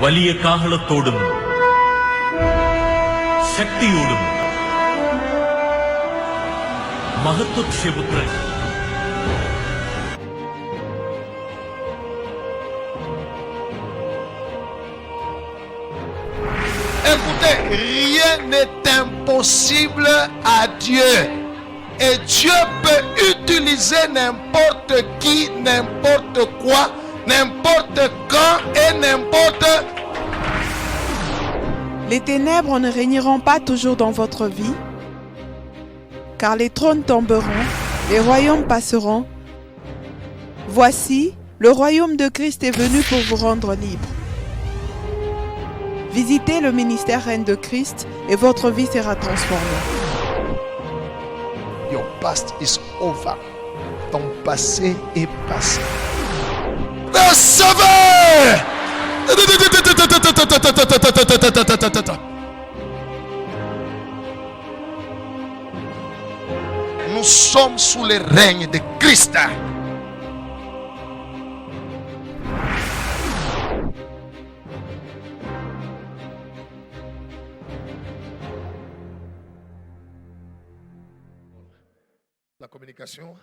വലിയ കാഹളത്തോടും ശക്തിയോടും മഹത്വപുത്രൻ Écoutez, rien n'est impossible à Dieu. Et Dieu peut utiliser n'importe qui, n'importe quoi, n'importe quand et n'importe. Les ténèbres ne régneront pas toujours dans votre vie, car les trônes tomberont, les royaumes passeront. Voici, le royaume de Christ est venu pour vous rendre libre. Visitez le ministère Reine de Christ et votre vie sera transformée. Your past is over. Ton passé est passé. Recevez! Nous sommes sous le règne de Christ. La communication.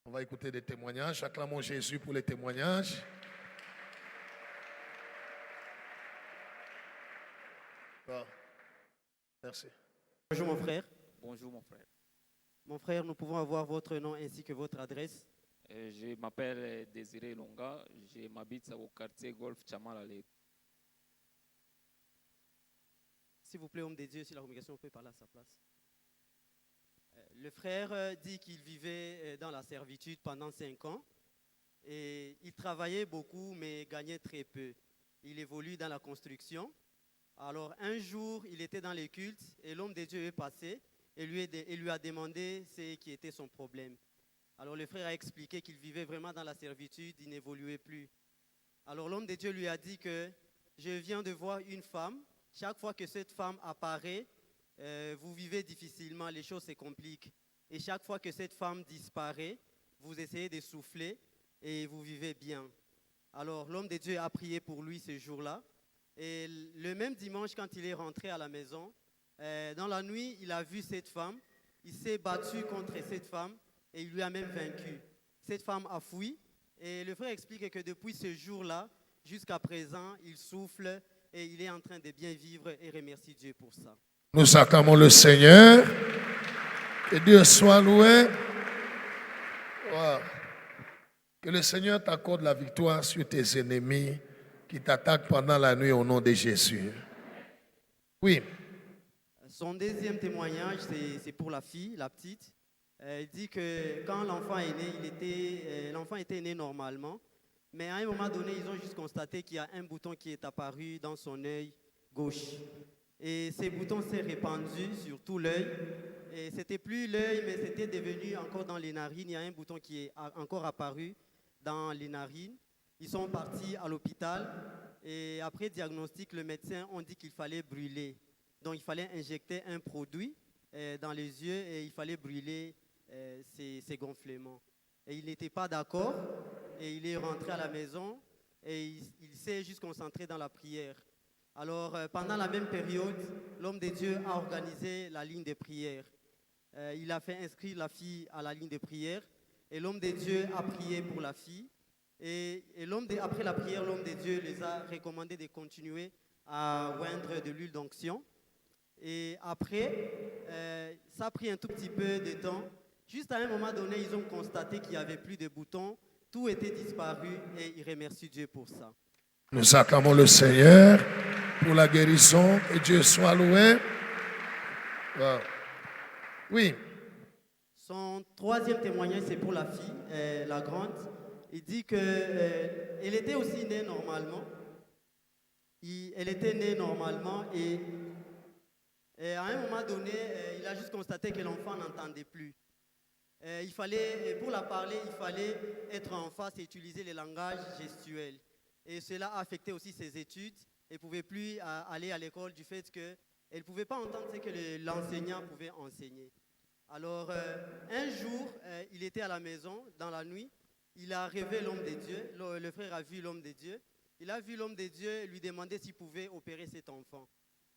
On va écouter des témoignages. Acclamons Jésus pour les témoignages. Bon. Merci. Bonjour mon frère. Bonjour mon frère. Mon frère, nous pouvons avoir votre nom ainsi que votre adresse. Je m'appelle Désiré Longa. Je m'habite au quartier Golf Chamalale. S'il vous plaît, homme de Dieu, si la communication peut parler à sa place. Le frère dit qu'il vivait dans la servitude pendant 5 ans et il travaillait beaucoup mais gagnait très peu. Il évolue dans la construction. Alors un jour, il était dans les cultes et l'homme de Dieu est passé et lui a demandé ce qui était son problème. Alors le frère a expliqué qu'il vivait vraiment dans la servitude, il n'évoluait plus. Alors l'homme de Dieu lui a dit que je viens de voir une femme. Chaque fois que cette femme apparaît, vous vivez difficilement, les choses se compliquent. Et chaque fois que cette femme disparaît, vous essayez de souffler et vous vivez bien. Alors l'homme de Dieu a prié pour lui ce jour-là. Et le même dimanche, quand il est rentré à la maison, dans la nuit, il a vu cette femme. Il s'est battu contre cette femme et il lui a même vaincu. Cette femme a fui. Et le frère explique que depuis ce jour-là, jusqu'à présent, il souffle et il est en train de bien vivre et remercie Dieu pour ça. Nous acclamons le Seigneur. Que Dieu soit loué. Wow. Que le Seigneur t'accorde la victoire sur tes ennemis qui t'attaquent pendant la nuit au nom de Jésus. Oui. Son deuxième témoignage, c'est pour la fille, la petite. Elle dit que quand l'enfant est né, l'enfant était né normalement. Mais à un moment donné, ils ont juste constaté qu'il y a un bouton qui est apparu dans son œil gauche. Et ces boutons s'est répandu sur tout l'œil. Et c'était plus l'œil, mais c'était devenu encore dans les narines. Il y a un bouton qui est encore apparu dans les narines. Ils sont partis à l'hôpital. Et après diagnostic, le médecin a dit qu'il fallait brûler. Donc il fallait injecter un produit dans les yeux et il fallait brûler ces gonflements. Et il n'était pas d'accord. Et il est rentré à la maison et il s'est juste concentré dans la prière. Alors, pendant la même période, l'homme de Dieu a organisé la ligne de prière. Il a fait inscrire la fille à la ligne de prière et l'homme de Dieu a prié pour la fille. Et après la prière, l'homme de Dieu les a recommandé de continuer à oindre de l'huile d'onction. Et après, ça a pris un tout petit peu de temps. Juste à un moment donné, ils ont constaté qu'il n'y avait plus de boutons. Tout était disparu et ils remercient Dieu pour ça. Nous acclamons le Seigneur pour la guérison. Que Dieu soit loué. Wow. Oui. Son troisième témoignage, c'est pour la fille, la grande. Il dit qu'elle était aussi née normalement. Elle était née normalement et à un moment donné, il a juste constaté que l'enfant n'entendait plus. Pour la parler, il fallait être en face et utiliser le langage gestuel. Et cela a affecté aussi ses études. Elle ne pouvait plus aller à l'école du fait qu'elle ne pouvait pas entendre ce que l'enseignant pouvait enseigner. Alors, un jour, il était à la maison, dans la nuit. Il a rêvé l'homme de Dieu. Le frère a vu l'homme de Dieu. il a vu l'homme de Dieu lui demander s'il pouvait opérer cet enfant.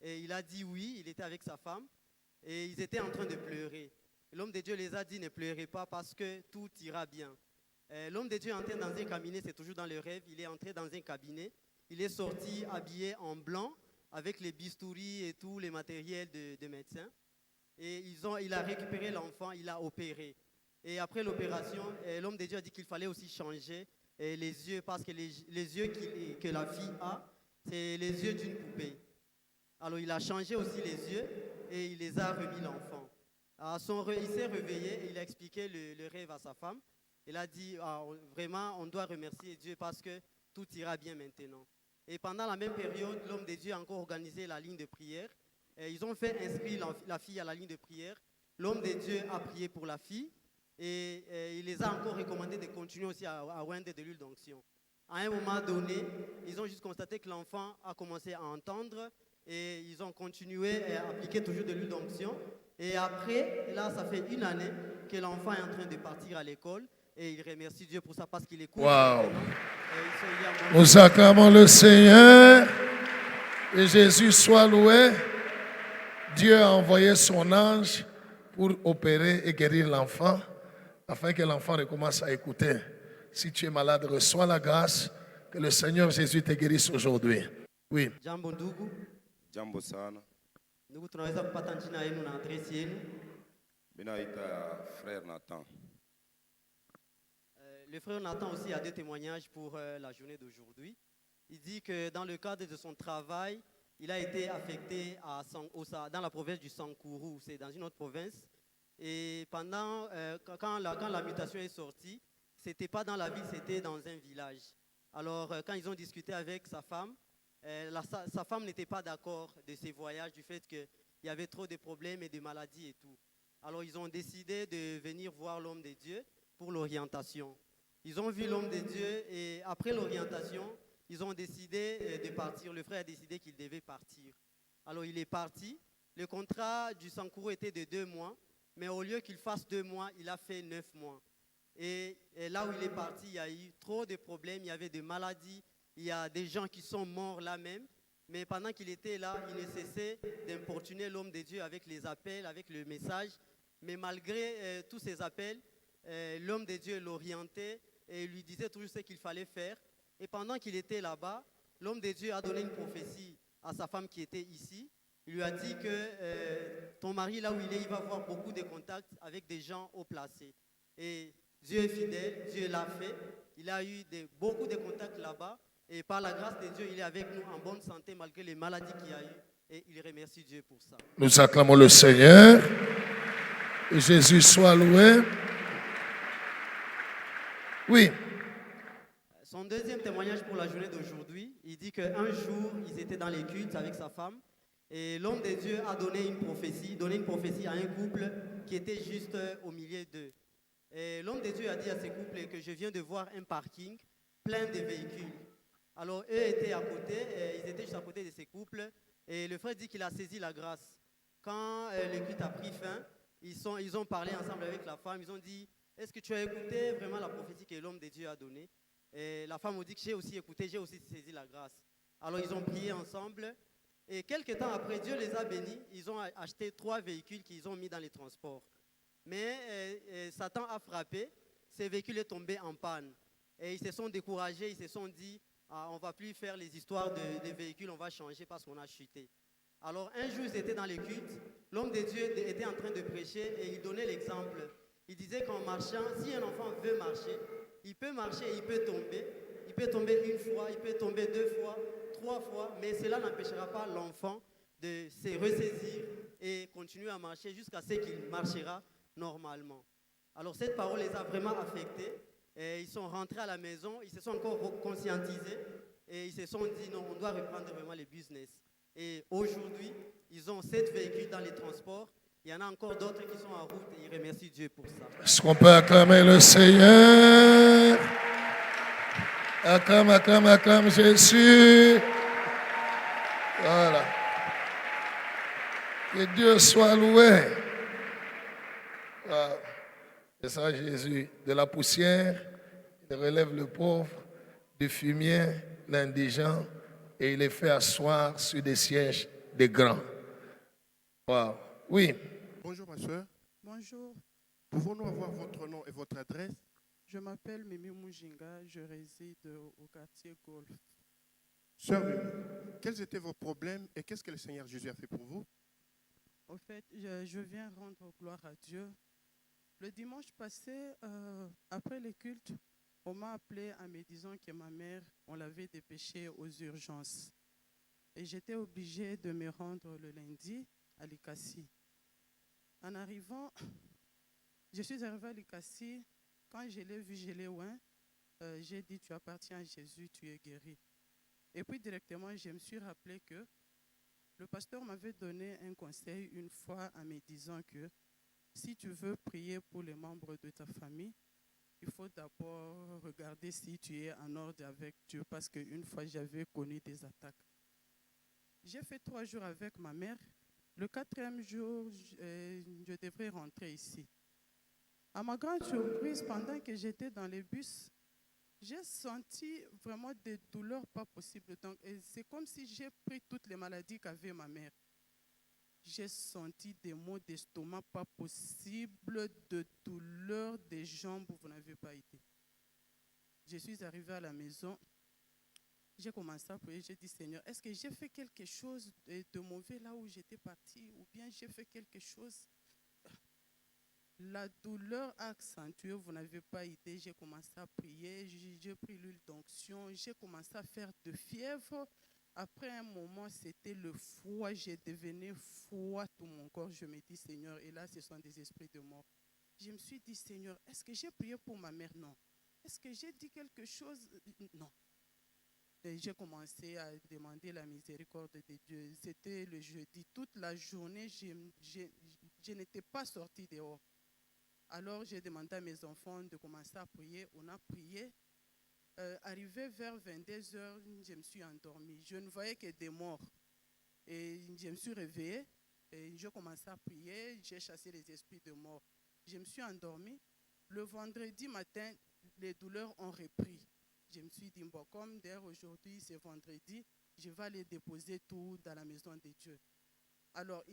Et il a dit oui, il était avec sa femme et ils étaient en train de pleurer. L'homme de Dieu les a dit ne pleurez pas parce que tout ira bien. L'homme de Dieu est entré dans un cabinet, c'est toujours dans le rêve, il est entré dans un cabinet, il est sorti habillé en blanc avec les bistouris et tous les matériels de médecins. Et il a récupéré l'enfant, il a opéré. Et après l'opération, l'homme de Dieu a dit qu'il fallait aussi changer les yeux parce que les yeux que la fille a, c'est les yeux d'une poupée. Alors il a changé aussi les yeux et il les a remis l'enfant. Il s'est réveillé et il a expliqué le rêve à sa femme. Il a dit, vraiment, on doit remercier Dieu parce que tout ira bien maintenant. Et pendant la même période, l'homme de Dieu a encore organisé la ligne de prière. Et ils ont fait inscrire la fille à la ligne de prière. L'homme de Dieu a prié pour la fille et il les a encore recommandé de continuer aussi à oindre de l'huile d'onction. À un moment donné, ils ont juste constaté que l'enfant a commencé à entendre et ils ont continué à appliquer toujours de l'huile d'onction. Et après, là, ça fait 1 année que l'enfant est en train de partir à l'école. Et il remercie Dieu pour ça parce qu'il écoute. Wow. Nous acclamons le Seigneur. Et Jésus soit loué. Dieu a envoyé son ange pour opérer et guérir l'enfant, afin que l'enfant recommence à écouter. Si tu es malade, reçois la grâce. Que le Seigneur Jésus te guérisse aujourd'hui. Oui. Jambo ndugu. Jambo sana. Ndugu, tunaweza kupata jina yenu na adresi yenu. Mimi naita frère Nathan. Le frère Nathan aussi a 2 témoignages pour la journée d'aujourd'hui. Il dit que dans le cadre de son travail, il a été affecté dans la province du Sankourou, c'est dans une autre province. Et pendant, quand la mutation est sortie, ce n'était pas dans la ville, c'était dans un village. Alors quand ils ont discuté avec sa femme, sa femme n'était pas d'accord de ces voyages, du fait qu'il y avait trop de problèmes et de maladies et tout. Alors ils ont décidé de venir voir l'homme de Dieu pour l'orientation. Ils ont vu l'homme de Dieu et après l'orientation, ils ont décidé de partir. Le frère a décidé qu'il devait partir. Alors il est parti. Le contrat du Sankourou était de 2 mois, mais au lieu qu'il fasse 2 mois, il a fait 9 mois. Et là où il est parti, il y a eu trop de problèmes, il y avait des maladies, il y a des gens qui sont morts là même. Mais pendant qu'il était là, il ne cessait d'importuner l'homme de Dieu avec les appels, avec le message. Mais malgré tous ces appels, l'homme de Dieu l'orientait et lui disait toujours ce qu'il fallait faire. Et pendant qu'il était là-bas, l'homme de Dieu a donné une prophétie à sa femme qui était ici. Il lui a dit que ton mari, là où il est, il va avoir beaucoup de contacts avec des gens haut placés. Et Dieu est fidèle, Dieu l'a fait. Il a eu beaucoup de contacts là-bas. Et par la grâce de Dieu, il est avec nous en bonne santé malgré les maladies qu'il a eues. Et il remercie Dieu pour ça. Nous acclamons le Seigneur. Et Jésus soit loué. Oui. Son deuxième témoignage pour la journée d'aujourd'hui, il dit qu'un jour, ils étaient dans les cultes avec sa femme et l'homme de Dieu a donné une prophétie à un couple qui était juste au milieu d'eux. Et l'homme de Dieu a dit à ce couple que je viens de voir un parking plein de véhicules. Alors eux étaient à côté, ils étaient juste à côté de ces couples et le frère dit qu'il a saisi la grâce. Quand le culte a pris fin, ils ont parlé ensemble avec la femme, ils ont dit « Est-ce que tu as écouté vraiment la prophétie que l'homme de Dieu a donnée ?» Et la femme a dit que j'ai aussi écouté, j'ai aussi saisi la grâce. Alors ils ont prié ensemble et quelques temps après, Dieu les a bénis, ils ont acheté 3 véhicules qu'ils ont mis dans les transports. Mais Satan a frappé, ces véhicules sont tombés en panne. Et ils se sont découragés, ils se sont dit on ne va plus faire les histoires de véhicules, on va changer parce qu'on a chuté. Alors un jour, ils étaient dans les cultes, l'homme de Dieu était en train de prêcher et il donnait l'exemple. Il disait qu'en marchant, si un enfant veut marcher, il peut marcher et il peut tomber. Il peut tomber 1 fois, il peut tomber 2 fois, 3 fois, mais cela n'empêchera pas l'enfant de se ressaisir et continuer à marcher jusqu'à ce qu'il marchera normalement. Alors cette parole les a vraiment affectés. Et ils sont rentrés à la maison, ils se sont encore conscientisés et ils se sont dit non, on doit reprendre vraiment le business. Et aujourd'hui, ils ont 7 véhicules dans les transports. Il y en a encore d'autres qui sont en route et ils remercient Dieu pour ça. Est-ce qu'on peut acclamer le Seigneur? Acclame Jésus. Voilà. Que Dieu soit loué. Voilà. C'est ça Jésus. De la poussière, il relève le pauvre. Du fumier, l'indigent et il les fait asseoir sur des sièges des grands. Wow. Oui, Bonjour ma soeur, Bonjour, pouvons-nous avoir votre nom et votre adresse? je m'appelle Mimi Mujinga, je réside au quartier Golf. Sœur Mimi, quels étaient vos problèmes et qu'est-ce que le Seigneur Jésus a fait pour vous? Au fait, je viens rendre gloire à Dieu. Le dimanche passé, après le culte, on m'a appelé en me disant que ma mère, on l'avait dépêchée aux urgences. Et j'étais obligée de me rendre le lundi à Likassi. En arrivant, je suis arrivée à Likassi. Quand je l'ai vu, je l'ai oint. J'ai dit, tu appartiens à Jésus, tu es guéri. Et puis directement, je me suis rappelé que le pasteur m'avait donné un conseil une fois en me disant que si tu veux prier pour les membres de ta famille, il faut d'abord regarder si tu es en ordre avec Dieu, parce qu'une fois, j'avais connu des attaques. J'ai fait 3 jours avec ma mère. Le 4e jour, je devrais rentrer ici. À ma grande surprise, pendant que j'étais dans les bus, j'ai senti vraiment des douleurs pas possibles. Donc, c'est comme si j'ai pris toutes les maladies qu'avait ma mère. J'ai senti des maux d'estomac pas possibles, de douleurs des jambes où vous n'avez pas été. Je suis arrivée à la maison, j'ai commencé à prier, j'ai dit Seigneur, est-ce que j'ai fait quelque chose de mauvais là où j'étais partie ou bien j'ai fait quelque chose? La douleur a accentué, vous n'avez pas idée, j'ai commencé à prier, j'ai pris l'huile d'onction, j'ai commencé à faire de fièvre. Après un moment, c'était le froid, j'ai devenu froid tout mon corps. Je me dis Seigneur, et là ce sont des esprits de mort. Je me suis dit Seigneur, est-ce que j'ai prié pour ma mère? Non. Est-ce que j'ai dit quelque chose? Non. Et j'ai commencé à demander la miséricorde de Dieu. C'était le jeudi. Toute la journée, je n'étais pas sortie dehors. Alors, j'ai demandé à mes enfants de commencer à prier. On a prié. Arrivé vers 22h, je me suis endormie. Je ne voyais que des morts. Et je me suis réveillée. Et j'ai commencé à prier. J'ai chassé les esprits de mort. Je me suis endormie. Le vendredi matin, les douleurs ont repris. Je me suis dit, bon, comme d'ailleurs aujourd'hui, c'est vendredi, je vais aller déposer tout dans la maison de Dieu. Alors,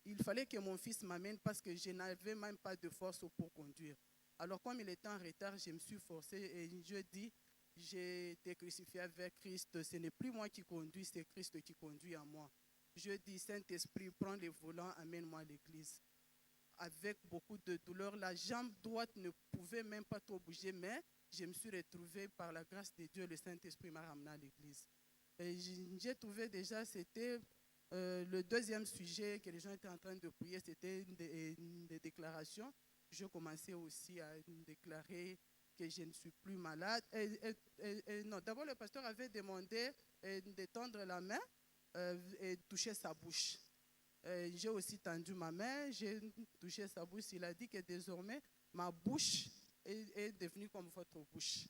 il fallait que mon fils m'amène parce que je n'avais même pas de force pour conduire. Alors, comme il était en retard, je me suis forcée et je dis, j'ai été crucifié avec Christ. Ce n'est plus moi qui conduis, c'est Christ qui conduit en moi. Je dis, Saint-Esprit, prends les volants, amène-moi à l'église. Avec beaucoup de douleur, la jambe droite ne pouvait même pas trop bouger, mais je me suis retrouvée par la grâce de Dieu, le Saint-Esprit m'a ramené à l'église. J'ai trouvé déjà, c'était le 2e sujet que les gens étaient en train de prier, c'était des déclarations. Je commençais aussi à déclarer que je ne suis plus malade. Non, d'abord, le pasteur avait demandé de tendre la main et toucher sa bouche. J'ai aussi tendu ma main, j'ai touché sa bouche. Il a dit que désormais, ma bouche est devenue comme votre bouche.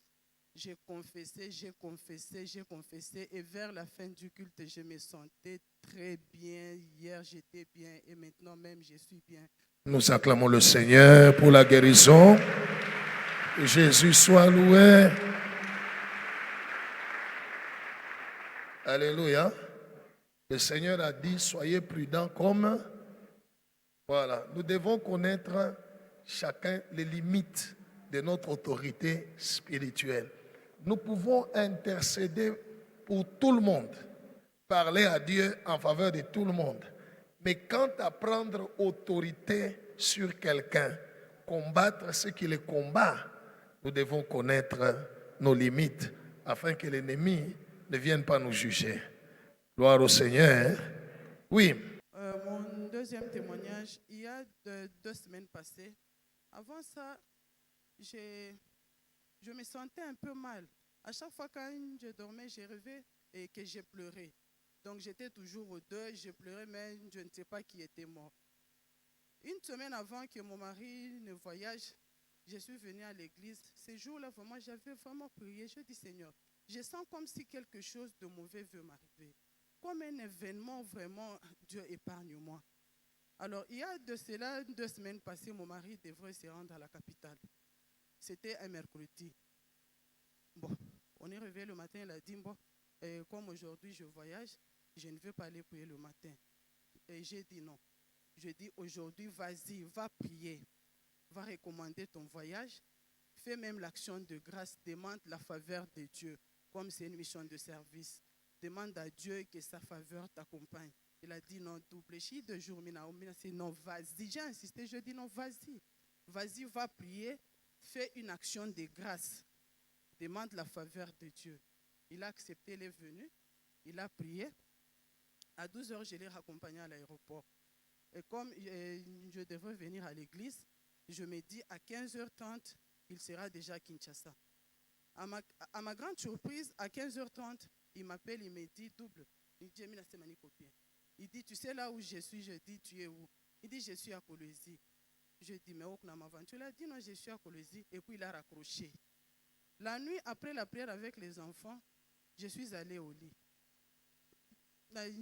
J'ai confessé, j'ai confessé, j'ai confessé. Et vers la fin du culte, je me sentais très bien. Hier, j'étais bien et maintenant même, je suis bien. nous acclamons le Seigneur pour la guérison. Que Jésus soit loué. Alléluia. Le Seigneur a dit, soyez prudents comme... Voilà, nous devons connaître chacun les limites de notre autorité spirituelle. Nous pouvons intercéder pour tout le monde, parler à Dieu en faveur de tout le monde. Mais quant à prendre autorité sur quelqu'un, combattre ce qui le combat, nous devons connaître nos limites afin que l'ennemi ne vienne pas nous juger. Gloire au Seigneur. Oui. Mon 2e témoignage, il y a 2 semaines passées. Avant ça, je me sentais un peu mal. À chaque fois quand je dormais, j'ai rêvé et que j'ai pleuré. Donc j'étais toujours au deuil, je pleurais, mais je ne sais pas qui était mort. Une semaine avant que mon mari ne voyage, je suis venue à l'église. Ces jours-là, vraiment, j'avais vraiment prié. Je dis, Seigneur, je sens comme si quelque chose de mauvais veut m'arriver. Comme un événement, vraiment, Dieu épargne-moi. Alors, il y a de cela 2 semaines passées, mon mari devrait se rendre à la capitale. C'était un mercredi. Bon, On est réveillé le matin, il a dit, bon, comme aujourd'hui je voyage, je ne veux pas aller prier le matin. Et j'ai dit non. Je dis aujourd'hui, vas-y, va prier, va recommander ton voyage, fais même l'action de grâce, demande la faveur de Dieu, comme c'est une mission de service. Demande à Dieu que sa faveur t'accompagne. Il a dit non, double. J'ai 2 jours, mina dit non, vas-y. J'ai insisté, je dis non, vas-y. Vas-y, va prier, fais une action de grâce. Demande la faveur de Dieu. Il a accepté, il est venu, il a prié. À 12 heures, je l'ai raccompagné à l'aéroport. Et comme je devrais venir à l'église, je me dis à 15h30, il sera déjà à Kinshasa. À ma grande surprise, à 15h30, il m'appelle, il me dit double. Il dit, tu sais là où je suis? Je dis, tu es où? Il dit, je suis à Kolwezi. Je dis, mais où m'aventure? Il a dit, non, je suis à Kolwezi. Et puis il a raccroché. La nuit, après la prière avec les enfants, je suis allée au lit.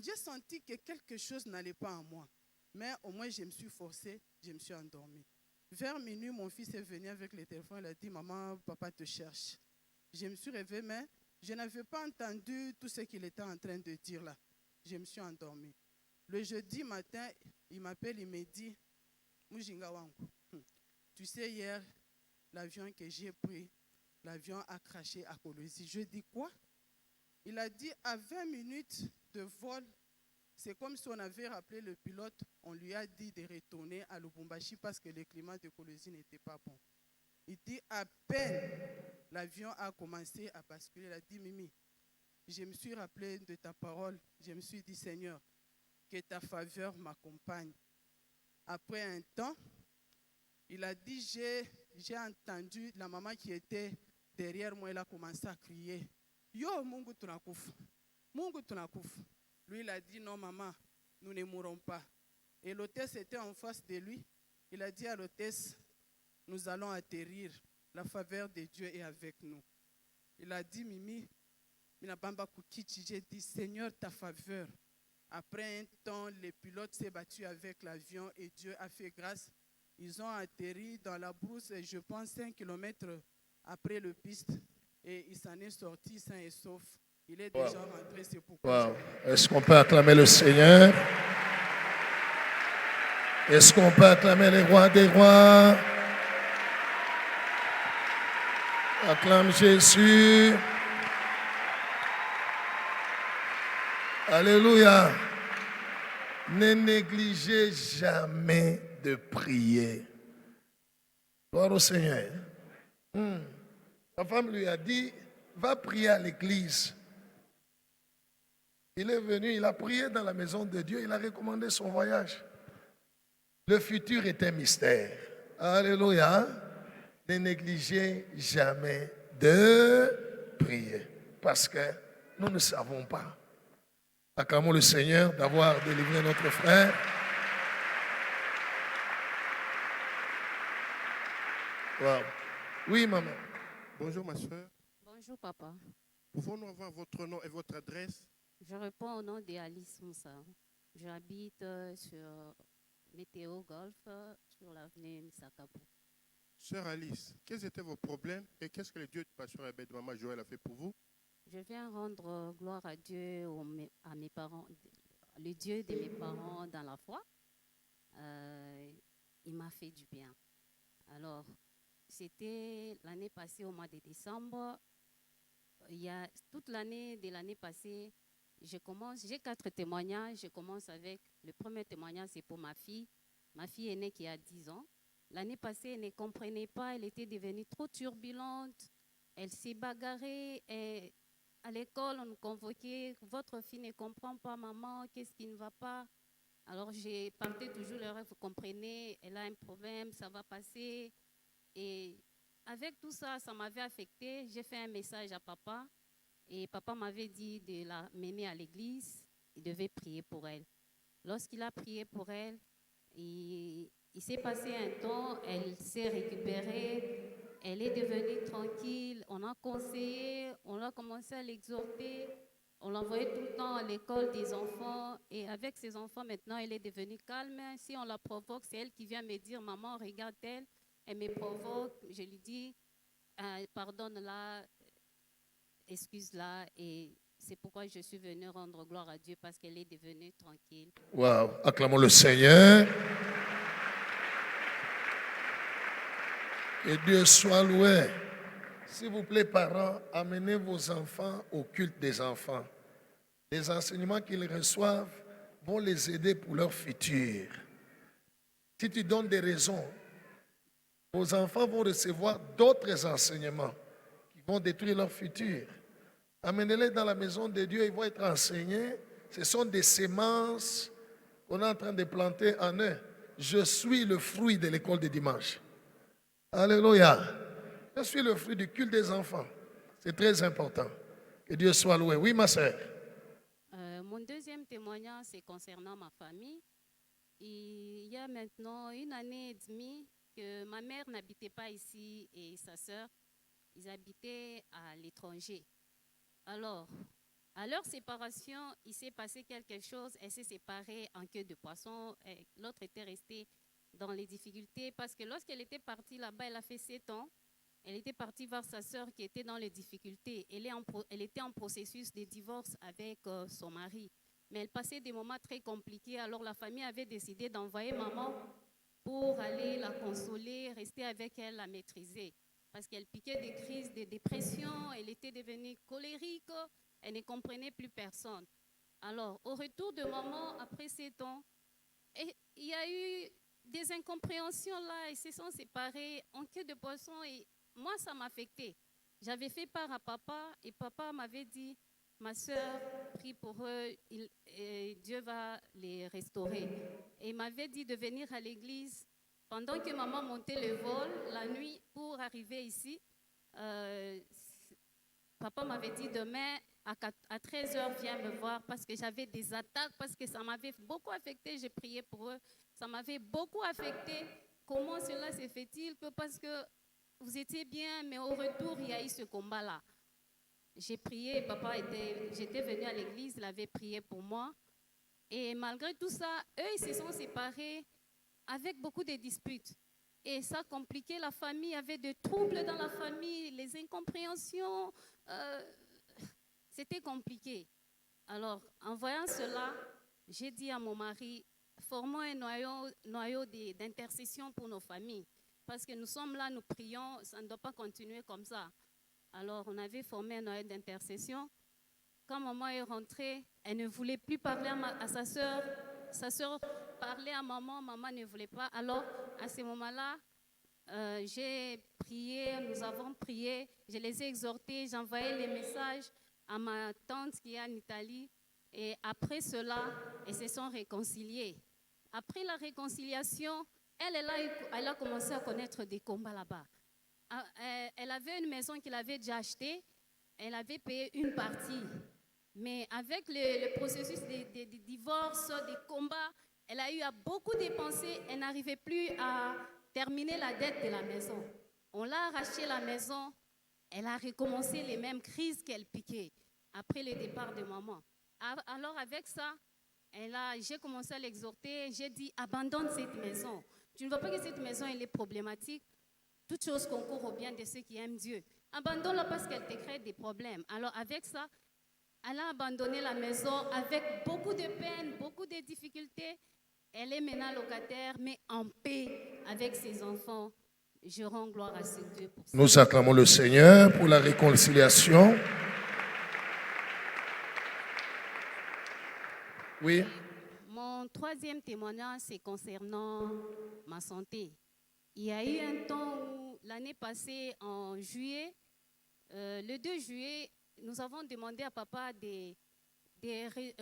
J'ai senti que quelque chose n'allait pas en moi. Mais au moins, je me suis forcée, je me suis endormie. Vers minuit, mon fils est venu avec le téléphone. Il a dit, maman, papa te cherche. Je me suis réveillée, mais je n'avais pas entendu tout ce qu'il était en train de dire là. Je me suis endormie. Le jeudi matin, il m'appelle, il me dit, Mujinga wangu, tu sais, hier, l'avion que j'ai pris, l'avion a craché à Kolwezi. Je dis quoi? Il a dit, à 20 minutes de vol, c'est comme si on avait rappelé le pilote, on lui a dit de retourner à Lubumbashi parce que le climat de Kolwezi n'était pas bon. Il dit, à peine l'avion a commencé à basculer, il a dit, Mimi, je me suis rappelé de ta parole, je me suis dit, Seigneur, que ta faveur m'accompagne. Après un temps, il a dit, j'ai entendu la maman qui était derrière moi, elle a commencé à crier, Yo, Mungu tunakufa, Mungu tunakufa. Lui, il a dit, non, maman, nous ne mourrons pas. Et l'hôtesse était en face de lui. Il a dit à l'hôtesse, nous allons atterrir. La faveur de Dieu est avec nous. Il a dit, Mimi, j'ai dit, Seigneur, ta faveur. Après un temps, le pilote s'est battu avec l'avion et Dieu a fait grâce. Ils ont atterri dans la brousse, je pense 5 km après le piste. Et il s'en est sorti sain et sauf. Il est déjà rentré, c'est pourquoi. Wow. Est-ce qu'on peut acclamer le Seigneur? Est-ce qu'on peut acclamer les rois des rois? Acclame Jésus. Alléluia. Ne négligez jamais de prier. Gloire au Seigneur. La femme lui a dit, va prier à l'église. Il est venu, il a prié dans la maison de Dieu, il a recommandé son voyage. Le futur est un mystère. Alléluia. Ne négligez jamais de prier. Parce que nous ne savons pas. Acclamons le Seigneur d'avoir délivré notre frère. Wow. Oui, maman. Bonjour ma soeur. Bonjour papa. Pouvons-nous avoir votre nom et votre adresse? Je réponds au nom d'Alice Moussa. J'habite sur Météo Golf, sur l'avenue Misakabou. Sœur Alice, quels étaient vos problèmes et qu'est-ce que le Dieu de Pasteur Abed Maman Joël a fait pour vous? Je viens rendre gloire à Dieu, à mes parents, le Dieu de mes parents dans la foi. Il m'a fait du bien. Alors, c'était l'année passée au mois de décembre. Il y a toute l'année de l'année passée, j'ai 4 témoignages. Je commence avec le premier témoignage, c'est pour ma fille. Ma fille aînée qui a 10 ans. L'année passée, elle ne comprenait pas, elle était devenue trop turbulente. Elle s'est bagarrée et à l'école, on nous convoquait, votre fille ne comprend pas, maman, qu'est-ce qui ne va pas? Alors, j'ai parté toujours le rêve, vous comprenez, elle a un problème, ça va passer. Et avec tout ça, ça m'avait affecté. J'ai fait un message à papa et papa m'avait dit de la mener à l'église. Il devait prier pour elle. Lorsqu'il a prié pour elle, il s'est passé un temps, elle s'est récupérée, elle est devenue tranquille. On a conseillé, on a commencé à l'exhorter. On l'envoyait tout le temps à l'école des enfants. Et avec ses enfants, maintenant, elle est devenue calme. Si on la provoque, c'est elle qui vient me dire, maman, regarde-t-elle. Elle me provoque, je lui dis, pardonne-la, excuse-là et c'est pourquoi je suis venue rendre gloire à Dieu parce qu'elle est devenue tranquille. Waouh, acclamons le Seigneur. Que Dieu soit loué. S'il vous plaît, parents, amenez vos enfants au culte des enfants. Les enseignements qu'ils reçoivent vont les aider pour leur futur. Si tu donnes des raisons, vos enfants vont recevoir d'autres enseignements qui vont détruire leur futur. Amenez-les dans la maison de Dieu, ils vont être enseignés. Ce sont des semences qu'on est en train de planter en eux. Je suis le fruit de l'école de dimanche. Alléluia. Je suis le fruit du culte des enfants. C'est très important. Que Dieu soit loué. Oui, ma sœur. Mon deuxième témoignage, c'est concernant ma famille. Il y a maintenant 1 année et demie que ma mère n'habitait pas ici et sa sœur, ils habitaient à l'étranger. Alors, à leur séparation, il s'est passé quelque chose. Elle s'est séparée en queue de poisson. L'autre était restée dans les difficultés parce que lorsqu'elle était partie là-bas, elle a fait 7 ans. Elle était partie voir sa sœur qui était dans les difficultés. Elle était en processus de divorce avec son mari. Mais elle passait des moments très compliqués. Alors la famille avait décidé d'envoyer maman pour aller la consoler, rester avec elle, la maîtriser. Parce qu'elle piquait des crises de dépression, elle était devenue colérique, elle ne comprenait plus personne. Alors, au retour de maman, après 7 ans, il y a eu des incompréhensions là, ils se sont séparés en queue de poisson et moi, ça m'a affecté. J'avais fait part à papa et papa m'avait dit, ma soeur, prie pour eux, Dieu va les restaurer. Et il m'avait dit de venir à l'église pendant que maman montait le vol la nuit pour arriver ici. Papa m'avait dit demain à 13h, viens me voir parce que j'avais des attaques, parce que ça m'avait beaucoup affecté. J'ai prié pour eux. Ça m'avait beaucoup affecté. Comment cela se fait-il que parce que vous étiez bien, mais au retour, il y a eu ce combat-là. J'ai prié, j'étais venue à l'église, il avait prié pour moi. Et malgré tout ça, eux, ils se sont séparés avec beaucoup de disputes. Et ça compliquait la famille, il y avait des troubles dans la famille, les incompréhensions. C'était compliqué. Alors, en voyant cela, j'ai dit à mon mari, formons un noyau d'intercession pour nos familles. Parce que nous sommes là, nous prions, ça ne doit pas continuer comme ça. Alors, on avait formé un noyau d'intercession. Quand maman est rentrée, elle ne voulait plus parler à sa sœur. Sa sœur parlait à maman, maman ne voulait pas. Alors, à ce moment-là, j'ai prié, nous avons prié, je les ai exhortés, j'ai envoyé les messages à ma tante qui est en Italie. Et après cela, elles se sont réconciliées. Après la réconciliation, elle a commencé à connaître des combats là-bas. Elle avait une maison qu'elle avait déjà achetée. Elle avait payé une partie. Mais avec le processus de divorce, des combats, elle a eu à beaucoup dépenser. Elle n'arrivait plus à terminer la dette de la maison. On l'a arraché la maison. Elle a recommencé les mêmes crises qu'elle piquait après le départ de maman. Alors avec ça, j'ai commencé à l'exhorter. J'ai dit, abandonne cette maison. Tu ne vois pas que cette maison, elle est problématique. Toute chose concourt au bien de ceux qui aiment Dieu. Abandonne-la parce qu'elle te crée des problèmes. Alors avec ça, elle a abandonné la maison avec beaucoup de peine, beaucoup de difficultés. Elle est maintenant locataire, mais en paix avec ses enfants. Je rends gloire à ce Dieu pour ça. Nous acclamons le Seigneur pour la réconciliation. Oui. Mon troisième témoignage, c'est concernant ma santé. Il y a eu un temps où, l'année passée, en juillet, le 2 juillet, nous avons demandé à papa de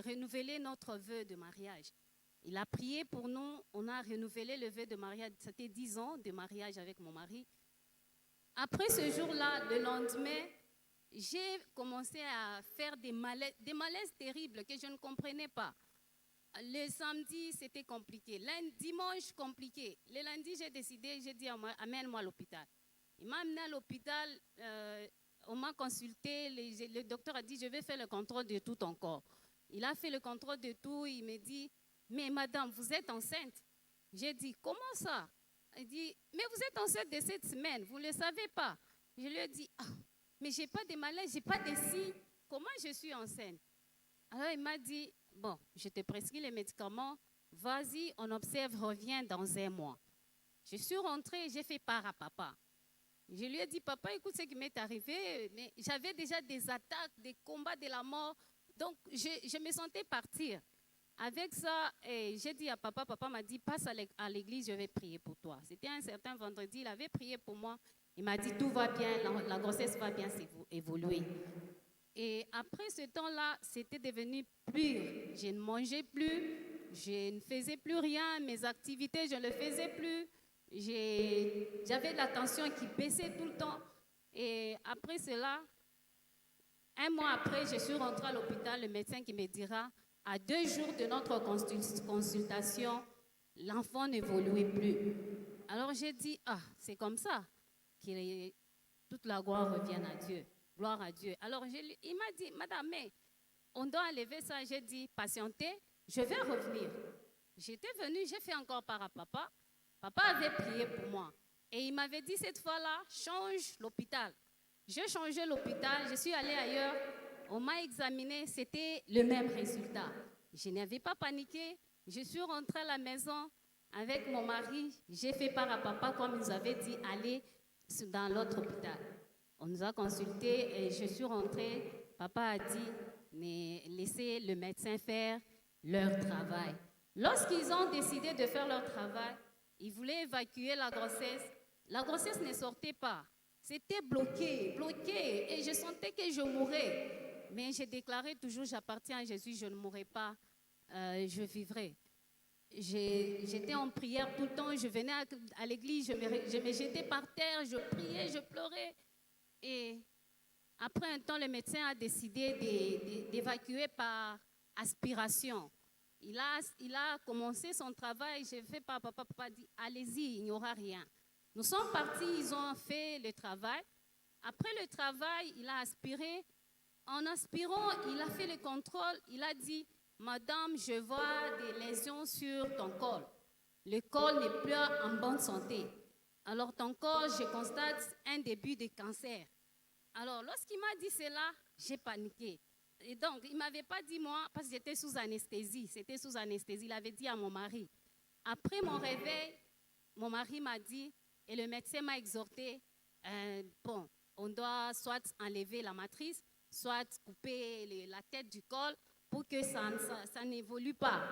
renouveler notre vœu de mariage. Il a prié pour nous, on a renouvelé le vœu de mariage. C'était 10 ans de mariage avec mon mari. Après ce jour-là, le lendemain, j'ai commencé à faire des malaises terribles que je ne comprenais pas. Le samedi, c'était compliqué. Dimanche, compliqué. Le lundi, j'ai décidé, j'ai dit, amène-moi à l'hôpital. Il m'a amené à l'hôpital, on m'a consulté, le docteur a dit, je vais faire le contrôle de tout ton corps. Il a fait le contrôle de tout, il me dit, mais madame, vous êtes enceinte. J'ai dit, comment ça? Il dit, mais vous êtes enceinte de 7 semaines, vous ne le savez pas. Je lui ai dit, mais je n'ai pas de malaise, je n'ai pas de signes. Comment je suis enceinte? Alors il m'a dit, bon, je te prescris les médicaments, vas-y, on observe, reviens dans 1 mois. Je suis rentrée, j'ai fait part à papa. Je lui ai dit, papa, écoute ce qui m'est arrivé, mais j'avais déjà des attaques, des combats de la mort, donc je me sentais partir. Avec ça, j'ai dit à papa, papa m'a dit, passe à l'église, je vais prier pour toi. C'était un certain vendredi, il avait prié pour moi. Il m'a dit, tout va bien, la grossesse va bien évoluer. Et après ce temps-là, c'était devenu pur. Je ne mangeais plus, je ne faisais plus rien, mes activités, je ne les faisais plus. J'avais la tension qui baissait tout le temps. Et après cela, 1 mois après, je suis rentrée à l'hôpital, le médecin qui me dira, à 2 jours de notre consultation, l'enfant n'évoluait plus. Alors j'ai dit, ah, c'est comme ça, toute la gloire revient à Dieu. Gloire à Dieu. Alors il m'a dit, madame, mais on doit enlever ça. J'ai dit, patientez, je vais revenir. J'étais venue, j'ai fait encore part à papa. Papa avait prié pour moi. Et il m'avait dit cette fois-là, change l'hôpital. J'ai changé l'hôpital, je suis allée ailleurs. On m'a examiné, c'était le même résultat. Je n'avais pas paniqué. Je suis rentrée à la maison avec mon mari. J'ai fait part à papa, comme il nous avait dit, aller dans l'autre hôpital. On nous a consultés et je suis rentrée. Papa a dit, mais laissez le médecin faire leur travail. Lorsqu'ils ont décidé de faire leur travail, ils voulaient évacuer la grossesse. La grossesse ne sortait pas. C'était bloqué. Et je sentais que je mourrais. Mais j'ai déclaré toujours, j'appartiens à Jésus, je ne mourrai pas, je vivrai. J'étais en prière tout le temps, je venais à l'église, je me jetais par terre, je priais, je pleurais. Et après un temps, le médecin a décidé d'évacuer par aspiration. Il a commencé son travail, j'ai fait par papa, papa dit, allez-y, il n'y aura rien. Nous sommes partis, ils ont fait le travail. Après le travail, il a aspiré. En aspirant, il a fait le contrôle. Il a dit, madame, je vois des lésions sur ton col. Le col n'est plus en bonne santé. Alors ton col, je constate un début de cancer. Alors lorsqu'il m'a dit cela, j'ai paniqué. Et donc, il ne m'avait pas dit moi, parce que j'étais sous anesthésie. C'était sous anesthésie. Il avait dit à mon mari. Après mon réveil, mon mari m'a dit, et le médecin m'a exhorté, bon, on doit soit enlever la matrice, soit couper la tête du col pour que ça n'évolue pas.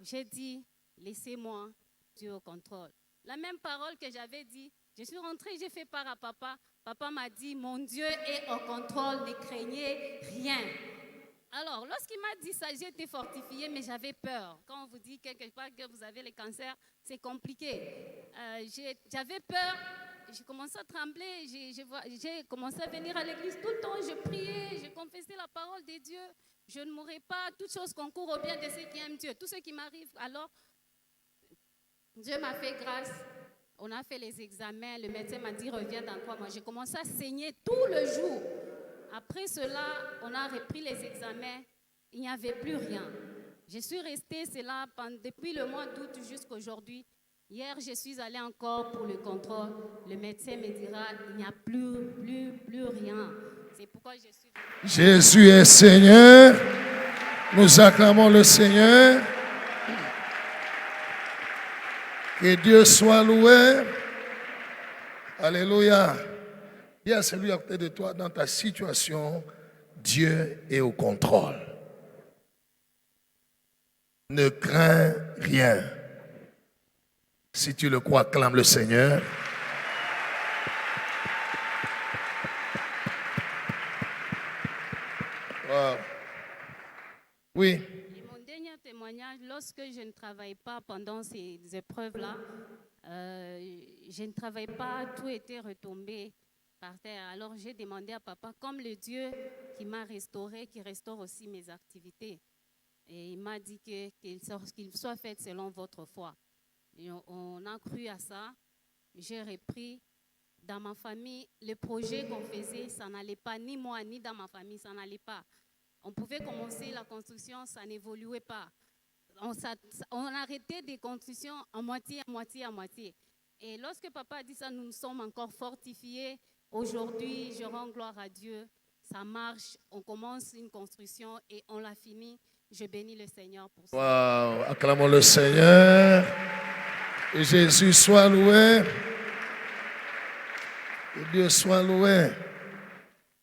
J'ai dit, laissez-moi, Dieu au contrôle. La même parole que j'avais dit, je suis rentrée, j'ai fait part à papa. Papa m'a dit, mon Dieu est au contrôle, ne craignez rien. Alors, lorsqu'il m'a dit ça, j'ai été fortifiée, mais j'avais peur. Quand on vous dit quelque part que vous avez le cancer, c'est compliqué. J'avais peur, j'ai commencé à trembler, j'ai commencé à venir à l'église tout le temps, je priais, je confessais la parole de Dieu. Je ne mourrai pas, toutes choses concourent au bien de ceux qui aiment Dieu. Tout ce qui m'arrive, alors, Dieu m'a fait grâce. On a fait les examens, le médecin m'a dit, reviens dans 3 mois. J'ai commencé à saigner tout le jour. Après cela, on a repris les examens, il n'y avait plus rien. Je suis restée cela depuis le mois d'août jusqu'à aujourd'hui. Hier, je suis allée encore pour le contrôle. Le médecin me dira, il n'y a plus rien. C'est pourquoi je suis venue. Jésus est Seigneur. Nous acclamons le Seigneur. Que Dieu soit loué. Alléluia. Dis à celui à côté de toi, dans ta situation, Dieu est au contrôle. Ne crains rien. Si tu le crois, acclame le Seigneur. Wow. Oui. Et mon dernier témoignage, lorsque je ne travaille pas pendant ces épreuves-là, je ne travaille pas, tout était retombé par terre. Alors j'ai demandé à papa, comme le Dieu qui m'a restauré, qui restaure aussi mes activités. Et il m'a dit qu'il soit fait selon votre foi. Et on a cru à ça. J'ai repris. Dans ma famille, le projet qu'on faisait, ça n'allait pas, ni moi, ni dans ma famille, ça n'allait pas. On pouvait commencer la construction, ça n'évoluait pas. On arrêtait des constructions à moitié. Et lorsque papa a dit ça, nous nous sommes encore fortifiés. Aujourd'hui, je rends gloire à Dieu. Ça marche, on commence une construction et on l'a fini. Je bénis le Seigneur pour ça. Waouh, acclamons le Seigneur. Et Jésus soit loué. Que Dieu soit loué.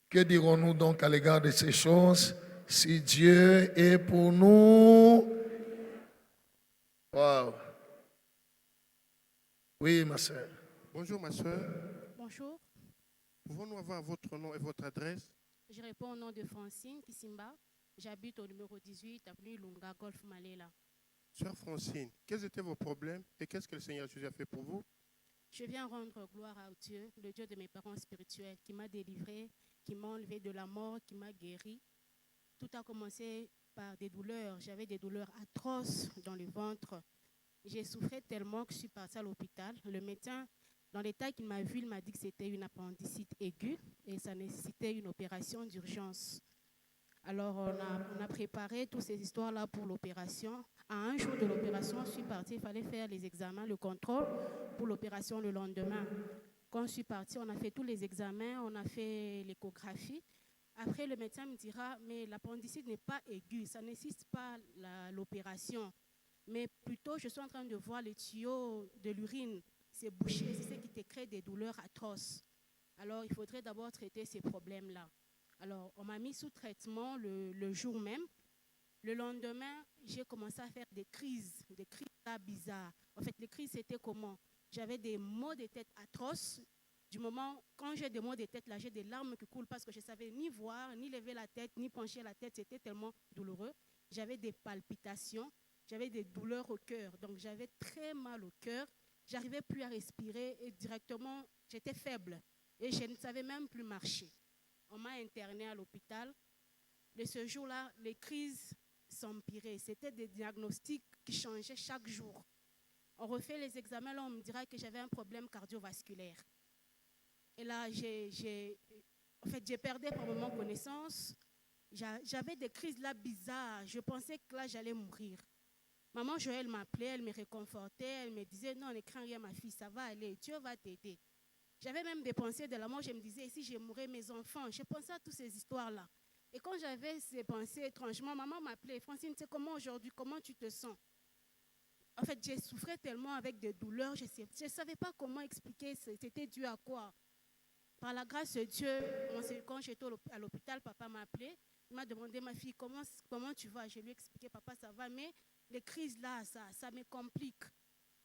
Que dirons-nous donc à l'égard de ces choses? Si Dieu est pour nous. Waouh. Oui, ma soeur. Bonjour ma soeur. Bonjour, Pouvons-nous avoir votre nom et votre adresse? je réponds au nom de Francine Kissimba. J'habite au numéro 18, avenue Lunga, Golf Malela. Sœur Francine, quels étaient vos problèmes et qu'est-ce que le Seigneur Jésus a fait pour vous? Je viens rendre gloire à Dieu, le Dieu de mes parents spirituels, qui m'a délivré, qui m'a enlevé de la mort, qui m'a guéri. Tout a commencé par des douleurs. J'avais des douleurs atroces dans le ventre. J'ai souffert tellement que je suis partie à l'hôpital. Le médecin, dans l'état qu'il m'a vu, il m'a dit que c'était une appendicite aiguë et ça nécessitait une opération d'urgence. Alors, on a préparé toutes ces histoires-là pour l'opération. À un jour de l'opération, je suis partie, il fallait faire les examens, le contrôle pour l'opération le lendemain. Quand je suis partie, on a fait tous les examens, on a fait l'échographie. Après, le médecin me dira, mais l'appendicite n'est pas aiguë, ça ne nécessite pas l'opération. Mais plutôt, je suis en train de voir les tuyaux de l'urine, c'est bouché, c'est ce qui te crée des douleurs atroces. Alors, il faudrait d'abord traiter ces problèmes-là. Alors, on m'a mis sous traitement le jour même. Le lendemain, j'ai commencé à faire des crises bizarres. En fait, les crises, c'était comment? J'avais des maux de tête atroces. Du moment, quand j'ai des maux de tête, là, j'ai des larmes qui coulent parce que je ne savais ni voir, ni lever la tête, ni pencher la tête. C'était tellement douloureux. J'avais des palpitations, j'avais des douleurs au cœur. Donc, j'avais très mal au cœur. Je n'arrivais plus à respirer et directement, j'étais faible. Et je ne savais même plus marcher. On m'a internée à l'hôpital. De ce jour-là, les crises s'empiraient. C'était des diagnostics qui changeaient chaque jour. On refait les examens, là, on me dira que j'avais un problème cardiovasculaire. Et là, j'ai perdu par moment connaissance. J'avais des crises là bizarres. Je pensais que là, j'allais mourir. Maman Joël m'appelait, elle me réconfortait, elle me disait, non, ne crains rien, ma fille, ça va aller, Dieu va t'aider. J'avais même des pensées de la mort, je me disais, si je mourrais, mes enfants, je pensais à toutes ces histoires-là. Et quand j'avais ces pensées, étrangement, maman m'appelait, Francine, tu sais comment aujourd'hui, comment tu te sens? En fait, j'ai souffert tellement avec des douleurs, je ne savais pas comment expliquer, c'était dû à quoi. Par la grâce de Dieu, quand j'étais à l'hôpital, papa m'a appelé, il m'a demandé, ma fille, comment tu vas? Je lui ai expliqué, papa, ça va, mais les crises là, ça me complique.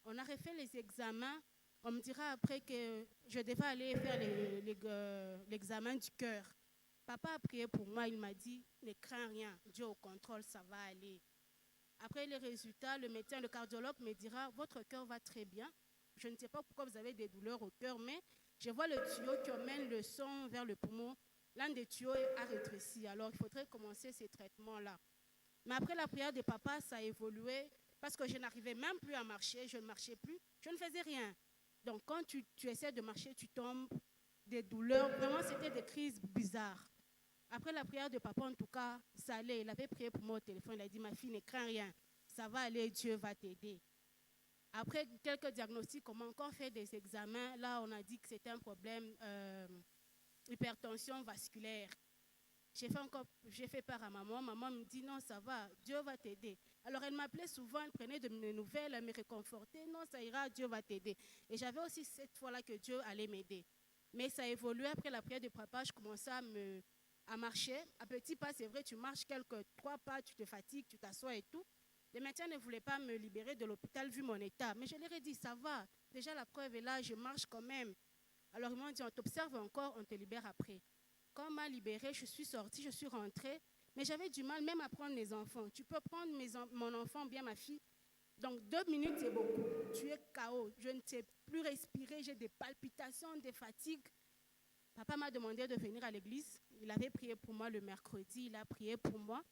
On a refait les examens. On me dira après que je devais aller faire l'examen du cœur. Papa a prié pour moi, il m'a dit, ne crains rien, Dieu au contrôle, ça va aller. Après les résultats, le médecin, le cardiologue me dira, votre cœur va très bien. Je ne sais pas pourquoi vous avez des douleurs au cœur, mais je vois le tuyau qui emmène le sang vers le poumon. L'un des tuyaux a rétréci, alors il faudrait commencer ces traitements-là. Mais après la prière de papa, ça a évolué parce que je n'arrivais même plus à marcher, je ne marchais plus, je ne faisais rien. Donc quand tu essaies de marcher, tu tombes, des douleurs, vraiment c'était des crises bizarres. Après la prière de papa, en tout cas, ça allait. Il avait prié pour moi au téléphone, il a dit, ma fille, ne crains rien, ça va aller, Dieu va t'aider. Après quelques diagnostics, on m'a encore fait des examens. Là, on a dit que c'était un problème hypertension vasculaire. J'ai fait part à maman. Maman me dit non, ça va, Dieu va t'aider. Alors elle m'appelait souvent, elle prenait de mes nouvelles, elle me réconfortait. Non, ça ira, Dieu va t'aider. Et j'avais aussi cette fois-là que Dieu allait m'aider. Mais ça a évolué après la prière de papa. Je commençais à marcher. À petits pas, c'est vrai, tu marches quelques 3 pas, tu te fatigues, tu t'assois et tout. Les médecins ne voulaient pas me libérer de l'hôpital vu mon état. Mais je leur ai dit, ça va. Déjà, la preuve est là, je marche quand même. Alors ils m'ont dit, on t'observe encore, on te libère après. Quand on m'a libérée, je suis sortie, je suis rentrée, mais j'avais du mal même à prendre mes enfants. Tu peux prendre mon enfant, bien ma fille. Donc 2 minutes, c'est beaucoup. Tu es KO. Je ne sais plus respirer, j'ai des palpitations, des fatigues. Papa m'a demandé de venir à l'église. Il avait prié pour moi le mercredi, il a prié pour moi.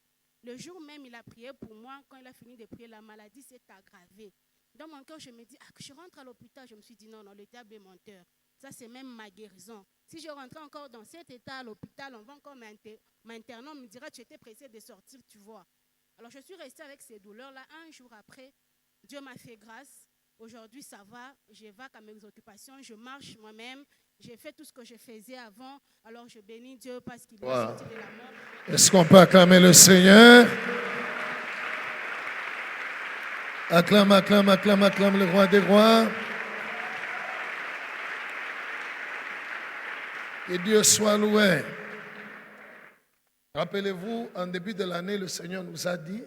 Le jour même, il a prié pour moi. Quand il a fini de prier, la maladie s'est aggravée. Dans mon cœur, je me dis, que je rentre à l'hôpital. Je me suis dit, non, le diable est menteur. Ça, c'est même ma guérison. Si je rentrais encore dans cet état à l'hôpital, on va encore m'interner. On me dira, tu étais pressé de sortir, tu vois. Alors, je suis restée avec ces douleurs-là. Un jour après, Dieu m'a fait grâce. Aujourd'hui, ça va. Je vais à mes occupations. Je marche moi-même. J'ai fait tout ce que je faisais avant. Alors, je bénis Dieu parce qu'il m'a sorti de la mort. Est-ce qu'on peut acclamer le Seigneur? Acclame, acclame, acclame, acclame le roi des rois. Que Dieu soit loué. Rappelez-vous, en début de l'année, le Seigneur nous a dit,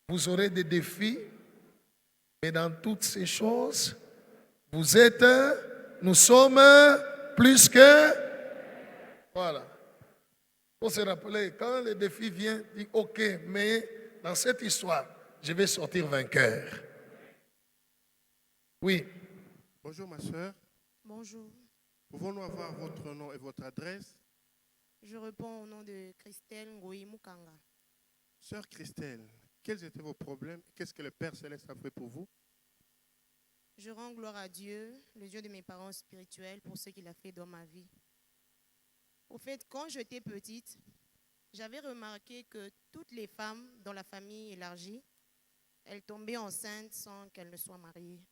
vous aurez des défis, mais dans toutes ces choses, nous sommes plus que... Voilà. Il faut se rappeler, quand le défi vient, dit, ok, mais dans cette histoire, je vais sortir vainqueur. Oui. Bonjour ma soeur. Bonjour. Pouvons-nous avoir votre nom et votre adresse? Je réponds au nom de Christelle Ngoyi Mukanga. Sœur Christelle, quels étaient vos problèmes? Qu'est-ce que le Père Céleste a fait pour vous? Je rends gloire à Dieu, le Dieu de mes parents spirituels, pour ce qu'il a fait dans ma vie. Au fait, quand j'étais petite, j'avais remarqué que toutes les femmes dans la famille élargie, elles tombaient enceintes sans qu'elles ne soient mariées.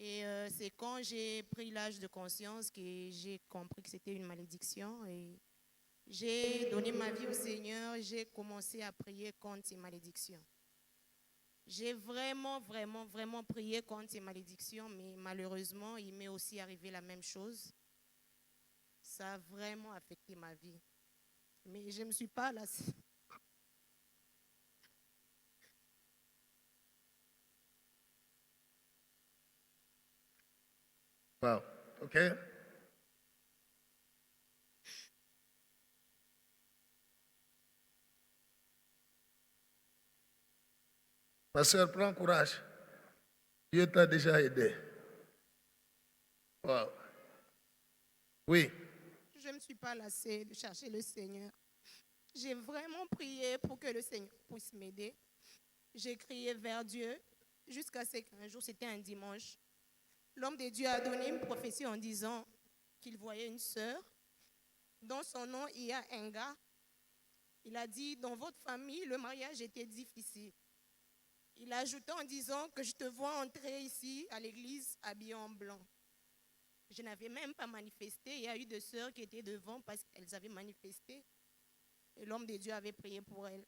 Et c'est quand j'ai pris l'âge de conscience que j'ai compris que c'était une malédiction. Et j'ai donné ma vie au Seigneur, j'ai commencé à prier contre ces malédictions. J'ai vraiment prié contre ces malédictions, mais malheureusement, il m'est aussi arrivé la même chose. Ça a vraiment affecté ma vie. Mais je ne me suis pas lassée. Wow. OK. Ma soeur, prends courage. Dieu t'a déjà aidé. Wow. Oui. Je ne me suis pas lassée de chercher le Seigneur. J'ai vraiment prié pour que le Seigneur puisse m'aider. J'ai crié vers Dieu jusqu'à ce qu'un jour, c'était un dimanche, l'homme de Dieu a donné une prophétie en disant qu'il voyait une sœur. Dans son nom, il y a un gars. Il a dit, dans votre famille, le mariage était difficile. Il a ajouté en disant que je te vois entrer ici à l'église habillée en blanc. Je n'avais même pas manifesté. Il y a eu deux sœurs qui étaient devant parce qu'elles avaient manifesté. Et l'homme de Dieu avait prié pour elles.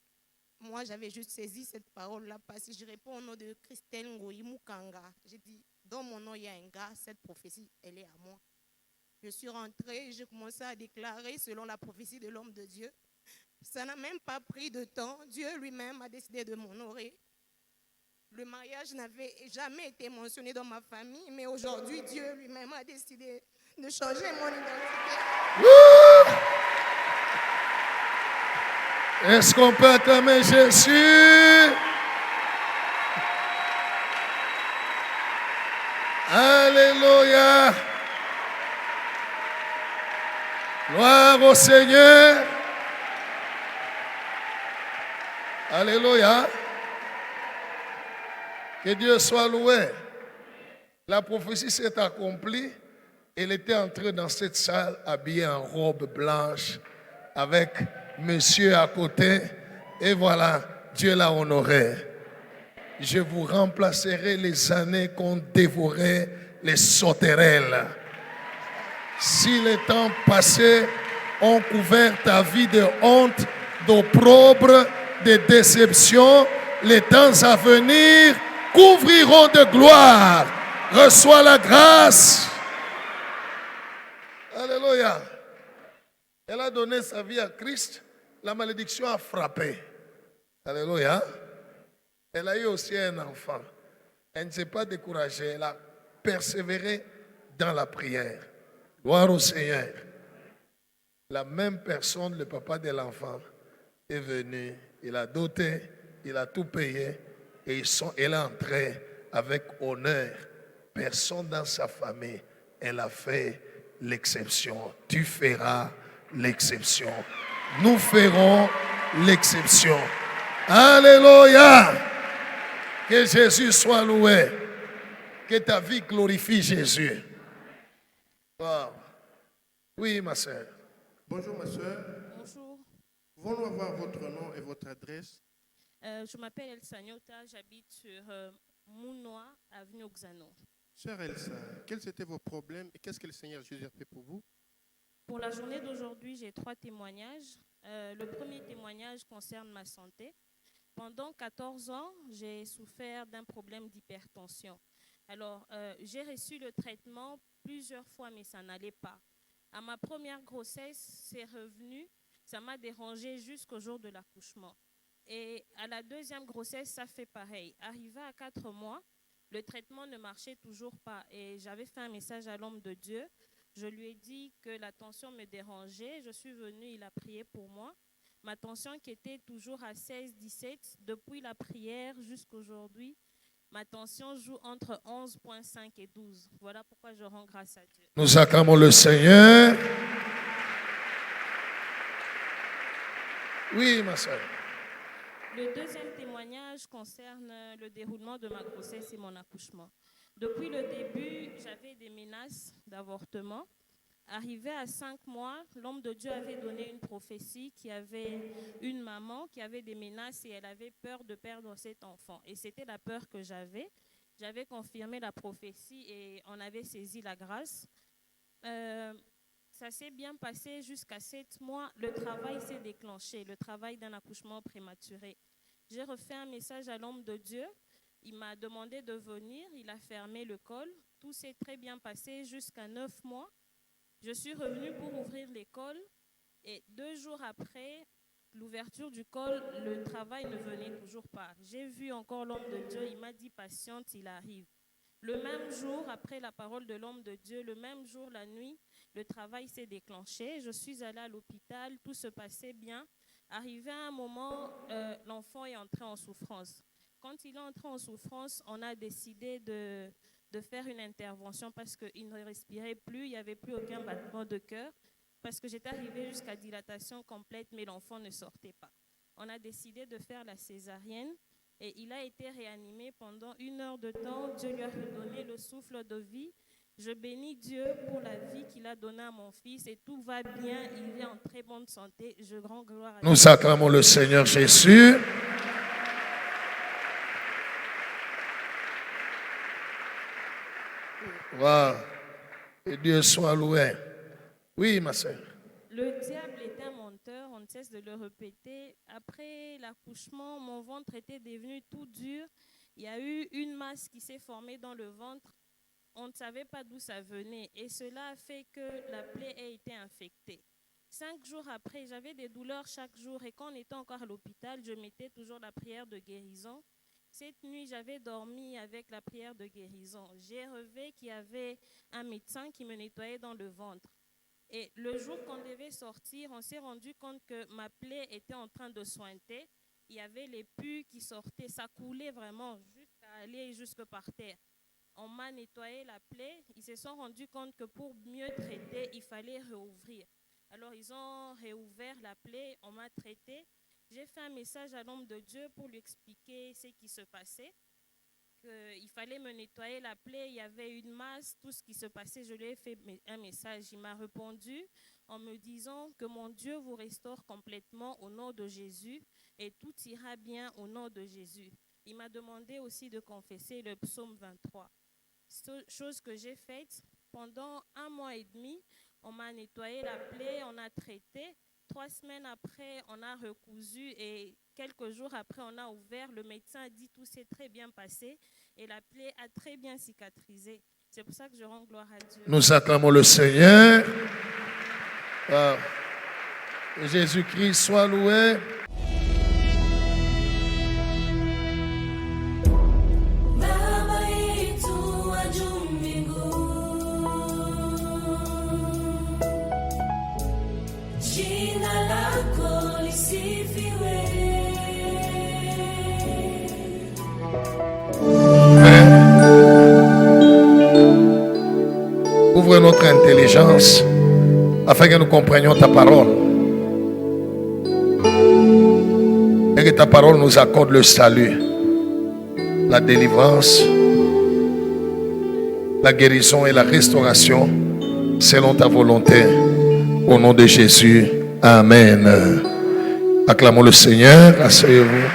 Moi, j'avais juste saisi cette parole-là parce que je réponds au nom de Christelle Ngoyi Mukanga. J'ai dit, dans mon nom, il y a un gars, cette prophétie, elle est à moi. Je suis rentrée et j'ai commencé à déclarer selon la prophétie de l'homme de Dieu. Ça n'a même pas pris de temps. Dieu lui-même a décidé de m'honorer. Le mariage n'avait jamais été mentionné dans ma famille, mais aujourd'hui, Dieu lui-même a décidé de changer mon identité. Est-ce qu'on peut acclamer Jésus? Alléluia. Gloire au Seigneur. Alléluia. Que Dieu soit loué. La prophétie s'est accomplie. Elle était entrée dans cette salle habillée en robe blanche avec monsieur à côté. Et voilà, Dieu l'a honoré. Je vous remplacerai les années qu'ont dévoré les sauterelles. Si les temps passés ont couvert ta vie de honte, d'opprobre, de déception, les temps à venir couvriront de gloire. Reçois la grâce. Alléluia. Elle a donné sa vie à Christ. La malédiction a frappé. Alléluia. Elle a eu aussi un enfant. Elle ne s'est pas découragée. Elle a persévéré dans la prière. Gloire au Seigneur. La même personne, le papa de l'enfant, est venu. Il a doté, il a tout payé. Et elle est entrée avec honneur. Personne dans sa famille, elle a fait l'exception. Tu feras l'exception. Nous ferons l'exception. Alléluia. Que Jésus soit loué. Que ta vie glorifie Jésus. Wow. Oui, ma soeur. Bonjour ma soeur. Bonjour. Pouvons-nous avoir votre nom et votre adresse? Je m'appelle Elsa Nyota, j'habite sur Mounois, avenue Oxano. Sœur Elsa, quels étaient vos problèmes et qu'est-ce que le Seigneur Jésus a fait pour vous? Pour la journée d'aujourd'hui, j'ai 3 témoignages. Le premier témoignage concerne ma santé. Pendant 14 ans, j'ai souffert d'un problème d'hypertension. Alors, j'ai reçu le traitement plusieurs fois, mais ça n'allait pas. À ma première grossesse, c'est revenu. Ça m'a dérangé jusqu'au jour de l'accouchement. Et à la deuxième grossesse, ça fait pareil. Arrivé à 4 mois, le traitement ne marchait toujours pas. Et j'avais fait un message à l'homme de Dieu. Je lui ai dit que la tension me dérangeait. Je suis venue, il a prié pour moi. Ma tension qui était toujours à 16-17, depuis la prière jusqu'aujourd'hui, ma tension joue entre 11,5 et 12. Voilà pourquoi je rends grâce à Dieu. Nous acclamons le Seigneur. Oui, ma soeur. Le deuxième témoignage concerne le déroulement de ma grossesse et mon accouchement. Depuis le début, j'avais des menaces d'avortement. Arrivé à 5 mois, l'homme de Dieu avait donné une prophétie qui avait une maman qui avait des menaces et elle avait peur de perdre cet enfant. Et c'était la peur que j'avais. J'avais confirmé la prophétie et on avait saisi la grâce. Ça s'est bien passé jusqu'à 7 mois. Le travail s'est déclenché, le travail d'un accouchement prématuré. J'ai refait un message à l'homme de Dieu. Il m'a demandé de venir. Il a fermé le col. Tout s'est très bien passé jusqu'à 9 mois. Je suis revenue pour ouvrir l'école et 2 jours après l'ouverture du col, le travail ne venait toujours pas. J'ai vu encore l'homme de Dieu, il m'a dit patiente, il arrive. Le même jour, après la parole de l'homme de Dieu, le même jour, la nuit, le travail s'est déclenché. Je suis allée à l'hôpital, tout se passait bien. Arrivé à un moment, l'enfant est entré en souffrance. Quand il est entré en souffrance, on a décidé de faire une intervention parce qu'il ne respirait plus, il n'y avait plus aucun battement de cœur, parce que j'étais arrivée jusqu'à dilatation complète, mais l'enfant ne sortait pas. On a décidé de faire la césarienne et il a été réanimé pendant 1 heure de temps. Dieu lui a redonné le souffle de vie. Je bénis Dieu pour la vie qu'il a donnée à mon fils et tout va bien, il est en très bonne santé. Je rends gloire à Dieu. Nous acclamons le Seigneur Jésus. Wow. Et Dieu soit loué. Oui, ma soeur. Le diable est un menteur, on ne cesse de le répéter. Après l'accouchement, mon ventre était devenu tout dur. Il y a eu une masse qui s'est formée dans le ventre. On ne savait pas d'où ça venait. Et cela a fait que la plaie ait été infectée. 5 jours après, j'avais des douleurs chaque jour. Et quand on était encore à l'hôpital, je mettais toujours la prière de guérison. Cette nuit, j'avais dormi avec la prière de guérison. J'ai rêvé qu'il y avait un médecin qui me nettoyait dans le ventre. Et le jour qu'on devait sortir, on s'est rendu compte que ma plaie était en train de sointer. Il y avait les pus qui sortaient, ça coulait vraiment jusqu'à aller jusque par terre. On m'a nettoyé la plaie. Ils se sont rendus compte que pour mieux traiter, il fallait réouvrir. Alors, ils ont réouvert la plaie, on m'a traité. J'ai fait un message à l'homme de Dieu pour lui expliquer ce qui se passait, qu'il fallait me nettoyer la plaie, il y avait une masse, tout ce qui se passait. Je lui ai fait un message. Il m'a répondu en me disant que mon Dieu vous restaure complètement au nom de Jésus et tout ira bien au nom de Jésus. Il m'a demandé aussi de confesser le psaume 23. Chose que j'ai faite pendant 1 mois et demi. On m'a nettoyé la plaie, on a traité. 3 semaines après, on a recousu et quelques jours après, on a ouvert. Le médecin a dit tout s'est très bien passé et la plaie a très bien cicatrisé. C'est pour ça que je rends gloire à Dieu. Nous acclamons le Seigneur. Jésus-Christ soit loué. Ouvre notre intelligence afin que nous comprenions ta parole. Et que ta parole nous accorde le salut, la délivrance, la guérison et la restauration selon ta volonté. Au nom de Jésus. Amen. Acclamons le Seigneur. Asseyez-vous.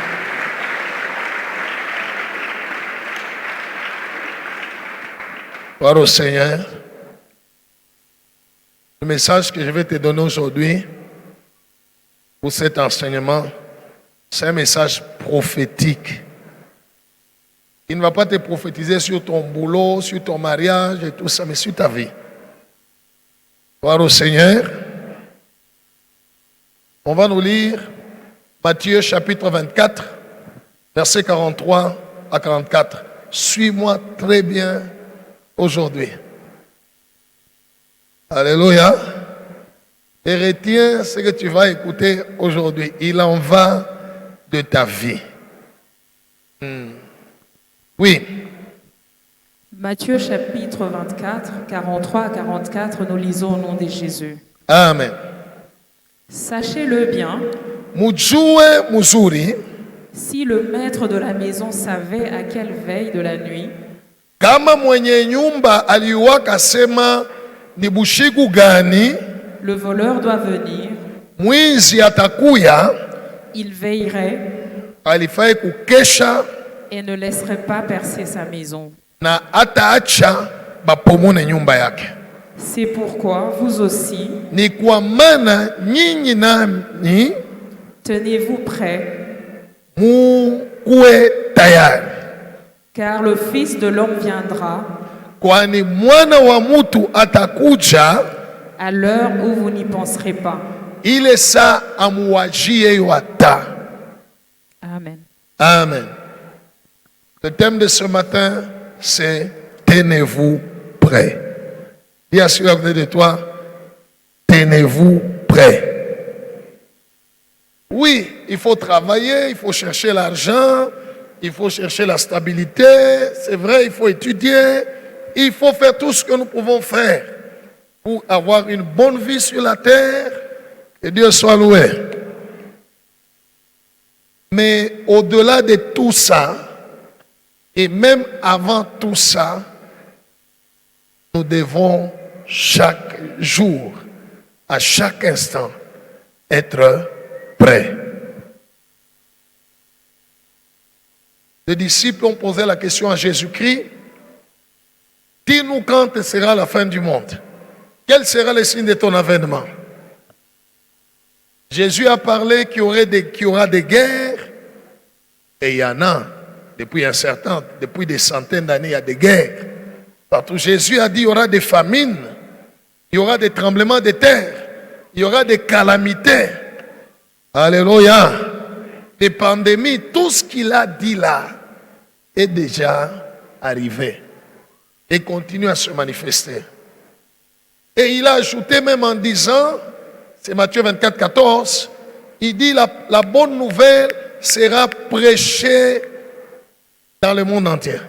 Gloire au Seigneur. Le message que je vais te donner aujourd'hui pour cet enseignement, c'est un message prophétique. Il ne va pas te prophétiser sur ton boulot, sur ton mariage et tout ça, mais sur ta vie. Gloire au Seigneur. On va nous lire Matthieu chapitre 24, versets 43 à 44. Suis-moi très bien aujourd'hui. Alléluia. Et retiens ce que tu vas écouter aujourd'hui. Il en va de ta vie. Oui. Matthieu chapitre 24, 43 à 44, nous lisons au nom de Jésus. Amen. Sachez-le bien, Mujue muzuri, si le maître de la maison savait à quelle veille de la nuit kama mwenye nyumba aliwaka sema ni bushiku gani le voleur doit venir, mwizi atakuya, il veillerait alifai kukesha et ne laisserait pas percer sa maison. na ataacha bapomone nyumba yake. C'est pourquoi vous aussi, Ni kwa maana nyinyi nani tenez-vous prêts, mukuwe tayari, car le Fils de l'homme viendra kwani mwana wa mutu atakuja à l'heure où vous n'y penserez pas. ile saa amuwajie hata. Amen. Amen. Le thème de ce matin, c'est tenez-vous prêts. Dis à celui à côté de toi, tenez-vous prêts. Oui, il faut travailler, il faut chercher l'argent, il faut chercher la stabilité, c'est vrai, il faut étudier, il faut faire tout ce que nous pouvons faire pour avoir une bonne vie sur la terre, que Dieu soit loué. Mais au-delà de tout ça, et même avant tout ça, nous devons chaque jour, à chaque instant, être prêts. Les disciples ont posé la question à Jésus-Christ, dis-nous quand sera la fin du monde. Quel sera le signe de ton avènement? Jésus a parlé qu'il y aura des guerres, et il y en a. Depuis des centaines d'années, il y a des guerres. Partout, Jésus a dit qu'il y aura des famines, il y aura des tremblements de terre, il y aura des calamités. Alléluia. Des pandémies, tout ce qu'il a dit là est déjà arrivé et continue à se manifester. Et il a ajouté même en disant, c'est Matthieu 24, 14, il dit la bonne nouvelle sera prêchée dans le monde entier.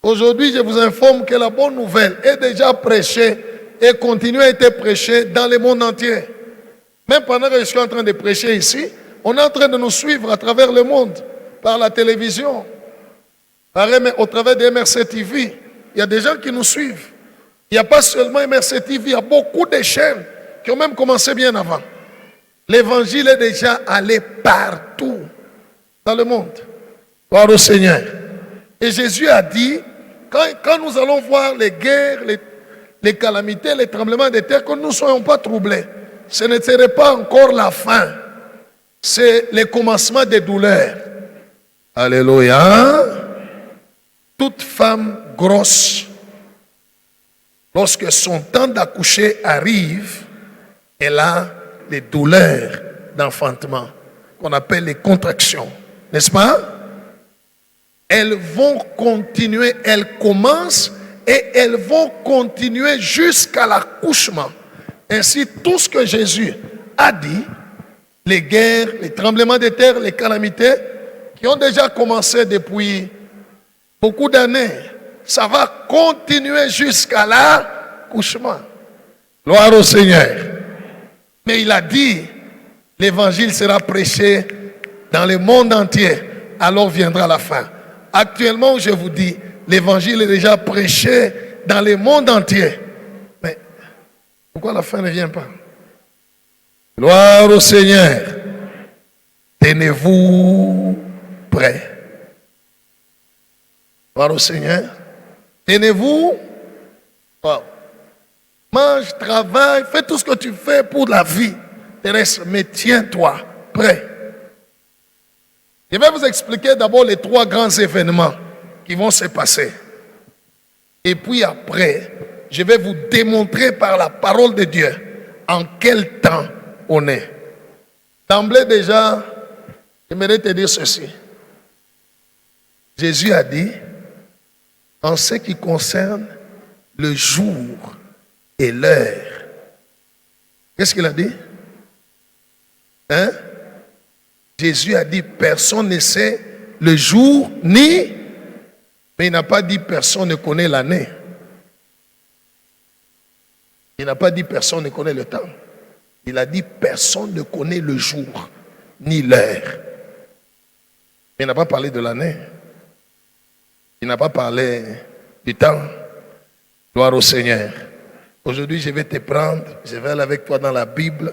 Aujourd'hui, je vous informe que la bonne nouvelle est déjà prêchée et continue à être prêchée dans le monde entier. Même pendant que je suis en train de prêcher ici, on est en train de nous suivre à travers le monde, par la télévision, au travers de MRC TV. Il y a des gens qui nous suivent. Il n'y a pas seulement MRC TV, il y a beaucoup de chaînes qui ont même commencé bien avant. L'évangile est déjà allé partout dans le monde. Gloire au Seigneur. Et Jésus a dit, quand nous allons voir les guerres, les calamités, les tremblements de terre, que nous ne soyons pas troublés. Ce ne serait pas encore la fin. C'est le commencement des douleurs. Alléluia. Toute femme grosse, lorsque son temps d'accoucher arrive, elle a les douleurs d'enfantement, qu'on appelle les contractions. N'est-ce pas? Elles vont continuer, elles commencent et elles vont continuer jusqu'à l'accouchement. Ainsi, tout ce que Jésus a dit, les guerres, les tremblements de terre, les calamités, qui ont déjà commencé depuis beaucoup d'années, ça va continuer jusqu'à l'accouchement. Gloire au Seigneur. Mais il a dit, l'évangile sera prêché dans le monde entier, alors viendra la fin. Actuellement, je vous dis, l'évangile est déjà prêché dans le monde entier. Mais pourquoi la fin ne vient pas? Gloire au Seigneur. Tenez-vous prêts. Gloire au Seigneur. Tenez-vous Wow. Mange, travaille, fais tout ce que tu fais pour la vie terrestre, mais tiens-toi prêt. Je vais vous expliquer d'abord les 3 grands événements qui vont se passer. Et puis après, je vais vous démontrer par la parole de Dieu en quel temps on est. D'emblée déjà, j'aimerais te dire ceci. Jésus a dit, en ce qui concerne le jour et l'heure. Qu'est-ce qu'il a dit? Hein? Jésus a dit, personne ne sait le jour ni, mais il n'a pas dit personne ne connaît l'année. Il n'a pas dit personne ne connaît le temps. Il a dit personne ne connaît le jour ni l'heure. Il n'a pas parlé de l'année. Il n'a pas parlé du temps. Gloire au Seigneur. Aujourd'hui, je vais te prendre, je vais aller avec toi dans la Bible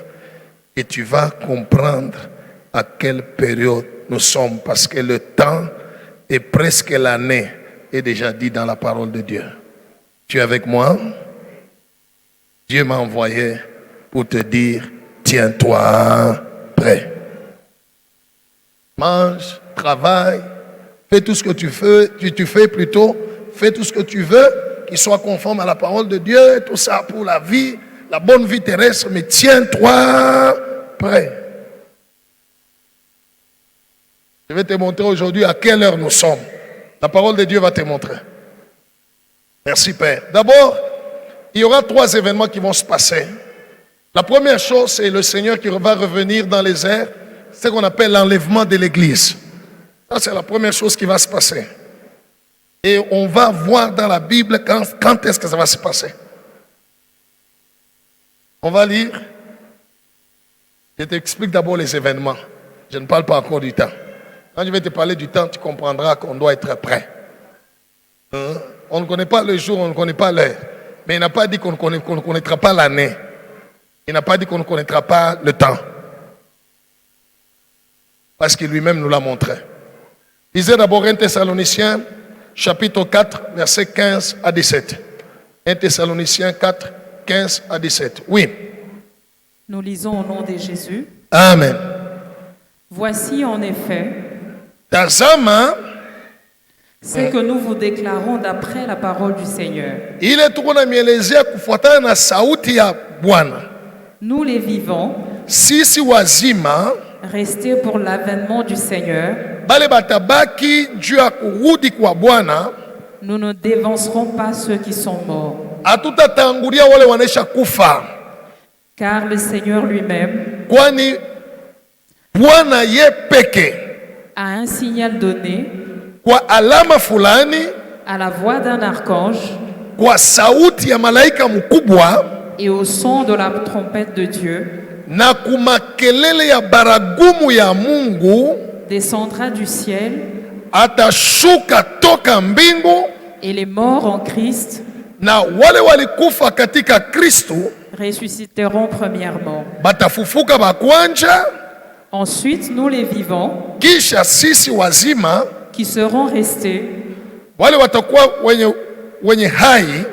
et tu vas comprendre à quelle période nous sommes parce que le temps et presque l'année est déjà dit dans la parole de Dieu. Tu es avec moi? Dieu m'a envoyé pour te dire, tiens-toi prêt. Mange, travaille, fais tout ce que tu fais plutôt, fais tout ce que tu veux, qui soit conforme à la parole de Dieu, tout ça pour la vie, la bonne vie terrestre, mais tiens-toi prêt. Je vais te montrer aujourd'hui à quelle heure nous sommes. La parole de Dieu va te montrer. Merci Père. D'abord, il y aura 3 événements qui vont se passer. La première chose, c'est le Seigneur qui va revenir dans les airs. C'est ce qu'on appelle l'enlèvement de l'Église. Ça, c'est la première chose qui va se passer. Et on va voir dans la Bible quand est-ce que ça va se passer. On va lire. Je t'explique d'abord les événements. Je ne parle pas encore du temps. Quand je vais te parler du temps, tu comprendras qu'on doit être prêt. On ne connaît pas le jour, on ne connaît pas l'heure. Mais il n'a pas dit qu'on ne connaîtra pas l'année. Il n'a pas dit qu'on ne connaîtra pas le temps. Parce qu'il lui-même nous l'a montré. Lisez d'abord 1 Thessaloniciens, chapitre 4, versets 15 à 17. 1 Thessaloniciens 4, 15 à 17. Oui. Nous lisons au nom de Jésus. Amen. Voici en effet Tazama, ce que nous vous déclarons d'après la parole du Seigneur. ile tuko na mielezea kufuatana na sauti ya Bwana. Nous les vivants, sisi wazima, restés pour l'avènement du Seigneur, bale batabaki juu ya kurudi kwa Bwana, nous ne dévancerons pas ceux qui sont morts. Hatutatangulia wale wanaisha kufa. Car le Seigneur lui-même, kwani Bwana ye peke a un signal donné, kwa alama fulani, à la voix d'un archange, kwa sauti ya malaika mkubwa, et au son de la trompette de Dieu, na kumakelele ya baragumu ya Mungu, descendra du ciel, atashuka toka mbingu, et les morts en Christ, na wale walikufa katika Kristo, ressusciteront premièrement. batafufuka bakwanja, ensuite nous les vivants, kisha sisi wazima, qui seront restés, wale watakuwa wenye hai,